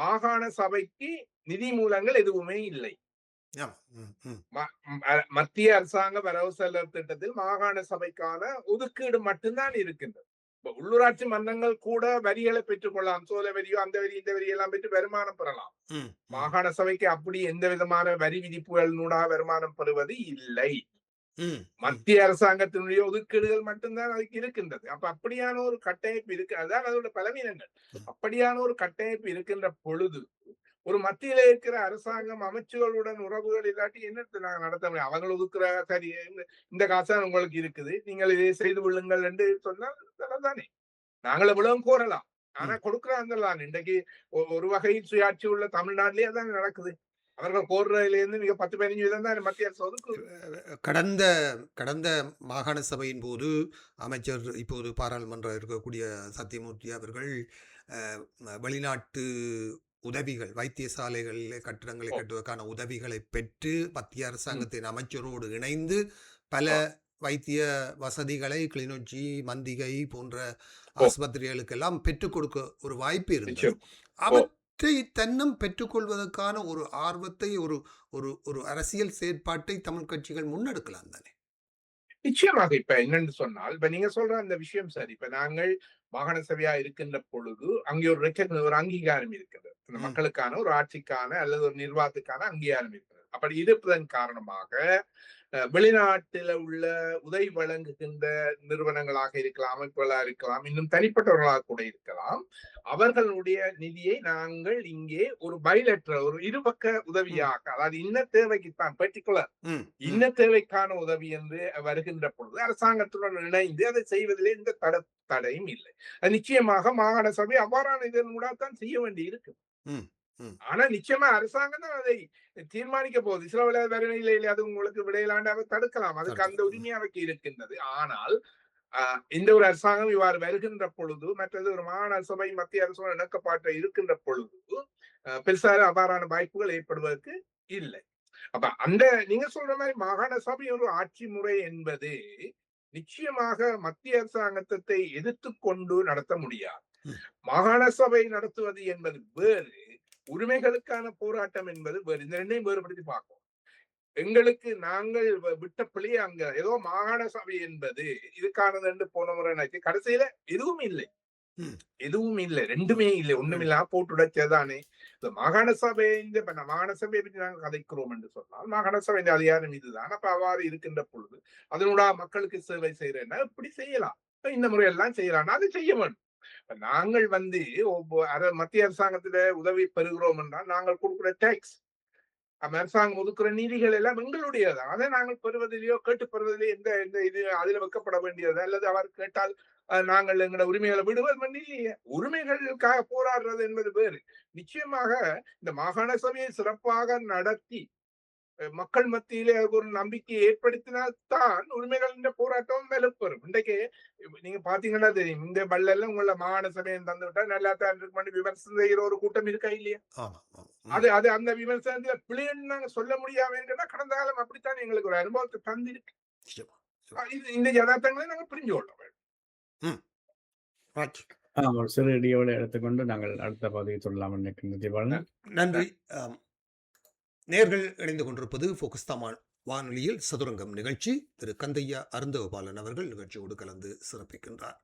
மாகாண சபைக்கு நிதி மூலங்கள் எதுவுமே இல்லை. மத்திய அரசாங்க வரவு செலவு திட்டத்தில் மாகாண சபைக்கான ஒதுக்கீடு மட்டும்தான் இருக்கின்றது. உள்ளூராட்சி மன்றங்கள் கூட வரிகளை பெற்றுக் கொள்ளலாம். சோலை வரியோ அந்த வரி இந்த வரி எல்லாம் பெற்று வருமானம் பெறலாம். மாகாண சபைக்கு அப்படி எந்த விதமான வரி விதிப்புகளினூடாக வருமானம் பெறுவது இல்லை. மத்திய அரசாங்கத்தினுடைய ஒதுக்கீடுகள் மட்டும்தான் அதுக்கு இருக்கின்றது. அப்ப அப்படியான ஒரு கட்டமைப்பு இருக்கு. அதுதான் அதோட பலவீனங்கள். அப்படியான ஒரு கட்டமைப்பு இருக்கின்ற பொழுது ஒரு மத்தியில இருக்கிற அரசாங்கம் அமைச்சுகளுடன் உறவுகள் இல்லாட்டி என்னத்தை நாங்க நடத்த முடியும்? அவங்க ஒதுக்குற சரி இந்த காசா உங்களுக்கு இருக்குது, நீங்கள் இதை செய்து கொள்ளுங்கள் என்று சொன்னால் தானே நாங்கள் எவ்வளவு கோரலாம். ஆனா கொடுக்குறாங்கல்ல. இன்றைக்கு ஒரு வகையில் சுயாட்சி உள்ள தமிழ்நாட்டிலேயே தான் நடக்குது. அவர்கள் கோர்றதுல இருந்து மிக 10-15% தான் மத்திய அரசு ஒதுக்கு. கடந்த மாகாண சபையின் போது அமைச்சர் இப்போது பாராளுமன்றம் இருக்கக்கூடிய சத்தியமூர்த்தி அவர்கள் வெளிநாட்டு உதவிகள், வைத்தியசாலைகளிலே கட்டிடங்களை கட்டுவதற்கான உதவிகளை பெற்று மத்திய அரசாங்கத்தின் அமைச்சரோடு இணைந்து பல வைத்திய வசதிகளை கிளிநொச்சி, மந்திகை போன்ற ஆஸ்பத்திரிகளுக்கெல்லாம் பெற்றுக் கொடுக்க ஒரு வாய்ப்பு இருந்தது. அவற்றை தன்னம் பெற்றுக்கொள்வதற்கான ஒரு ஆர்வத்தை, ஒரு அரசியல் செயற்பாட்டை தமிழ் கட்சிகள் முன்னெடுக்கலாம் தானே? நிச்சயமாக. இப்ப என்னன்னு சொன்னால், இப்ப நீங்க சொல்ற அந்த விஷயம் சரி. இப்ப நாங்கள் மாகாண சபையா இருக்கின்ற பொழுது அங்கே ஒரு அங்கீகாரம் இருக்கிறது. அந்த மக்களுக்கான ஒரு ஆட்சிக்கான அல்லது ஒரு நிர்வாகத்துக்கான அங்கீகாரம் இருக்கிறது. அப்படி இருப்பதன் காரணமாக வெளிநாட்டில உள்ள உதவி வழங்குகின்ற நிறுவனங்களாக இருக்கலாம், அமைப்புகளாக இருக்கலாம், இன்னும் தனிப்பட்டவர்களாக கூட இருக்கலாம். அவர்களுடைய நிதியை நாங்கள் இங்கே ஒரு பைலேட்டரல், ஒரு இருபக்க உதவியாக, அதாவது இன்ன தேவைக்குத்தான் பர்டிகுலர் இன்ன தேவைக்கான உதவி என்று வருகின்ற பொழுது அரசாங்கத்துடன் இணைந்து அதை செய்வதிலே எந்த தடையும் இல்லை. அது நிச்சயமாக மாகாண சபை அவ்வாறான இதன் கூட தான் செய்ய வேண்டி இருக்கு. ஆனா நிச்சயமா அரசாங்கம் தான் அதை தீர்மானிக்க போகுது. சில வேலை வேற இல்லை, அது உங்களுக்கு விடையிலாண்டாக தடுக்கலாம். அதுக்கு அந்த உரிமை அவைக்கு இருக்கின்றது. ஆனால் இந்த ஒரு அரசாங்கம் இவ்வாறு வருகின்ற பொழுது, மற்றது ஒரு மாகாண சபை மத்திய அரசு இணக்கப்பாட்டை இருக்கின்ற பொழுது பெருசாக அவ்வாறான வாய்ப்புகள் ஏற்படுவதற்கு இல்லை. அப்ப அந்த நீங்க சொல்ற மாதிரி மாகாண சபை ஒரு ஆட்சி முறை என்பது நிச்சயமாக மத்திய அரசாங்கத்தை எதிர்த்து கொண்டு நடத்த முடியாது. மாகாண சபை நடத்துவது என்பது வேறு, உரிமைகளுக்கான போராட்டம் என்பது வேறு. இந்த ரெண்டையும் வேறுபடுத்தி பார்ப்போம். எங்களுக்கு நாங்கள் விட்ட பிள்ளைய அங்க ஏதோ மாகாண சபை என்பது இதுக்கானது என்று போன முறை நினைச்சு கடைசியில எதுவும் இல்லை, எதுவும் இல்லை, ரெண்டுமே இல்லை, ஒண்ணுமில்லாம போட்டு உடைச்சதானே. இந்த மாகாண சபை இப்ப மாகாண சபையை பற்றி நாங்கள் கதைக்கிறோம் என்று சொன்னால் மாகாண சபை அதிகாரம் இதுதான். அப்ப அவ்வாறு இருக்கின்ற பொழுது அதனோட மக்களுக்கு சேவை செய்யறேன்னா இப்படி செய்யலாம், இந்த முறையெல்லாம் செய்யலாம், அது செய்ய வேண்டும். நாங்கள் மத்திய அரசாங்கத்தில உதவி பெறுகிறோம் என்றால் நாங்கள் கொடுக்கிற டாக்ஸ், அரசாங்கம் ஒதுக்குற நிதிகள் எல்லாம் எங்களுடையதான். அதை நாங்கள் பெறுவதிலேயோ கேட்டு பெறுவதிலேயோ எந்த இது அதுல வைக்கப்பட வேண்டியது, அல்லது அவர் கேட்டால் நாங்கள் எங்களோட உரிமைகளை விடுவது இல்லையே. உரிமைகளுக்காக போராடுறது என்பது வேறு. நிச்சயமாக இந்த மாகாண சபையை சிறப்பாக நடத்தி மக்கள் மத்தியிலே ஒரு நம்பிக்கையை ஏற்படுத்தினால் தான் உரிமைகளின் போராட்டம் வலுப்பெறும். இன்றைக்கு நீங்க பாத்தீங்கன்னா தெரியும், இந்த பல்லெல்லாம் உங்கள மாகாண சபையை தந்து விட்டா நல்லா தான் இருக்கு விமர்சனம் செய்கிற ஒரு கூட்டம் இருக்கா இல்லையா? அது அந்த விமர்சனத்துல பிள்ளைன்னு நாங்க சொல்ல முடியாம இருக்குன்னா கடந்த காலம் அப்படித்தான் எங்களுக்கு ஒரு அனுபவத்தை தந்திருக்கு. இந்த யதார்த்தங்களை நாங்க புரிஞ்சு கொள்ள வேண்டும். ஒரு சிறு இடையோடு எடுத்துக்கொண்டு நாங்கள் அடுத்த பகுதியை சொல்லலாம் நினைக்கின்ற. நன்றி. நேர்கள் இணைந்து கொண்டிருப்பது ஃபோக்கஸ் தமிழ் வானொலியில் சதுரங்கம் நிகழ்ச்சி. திரு கந்தையா அருந்தகபாலன் அவர்கள் நிகழ்ச்சியோடு கலந்து சிறப்பிக்கின்றார்.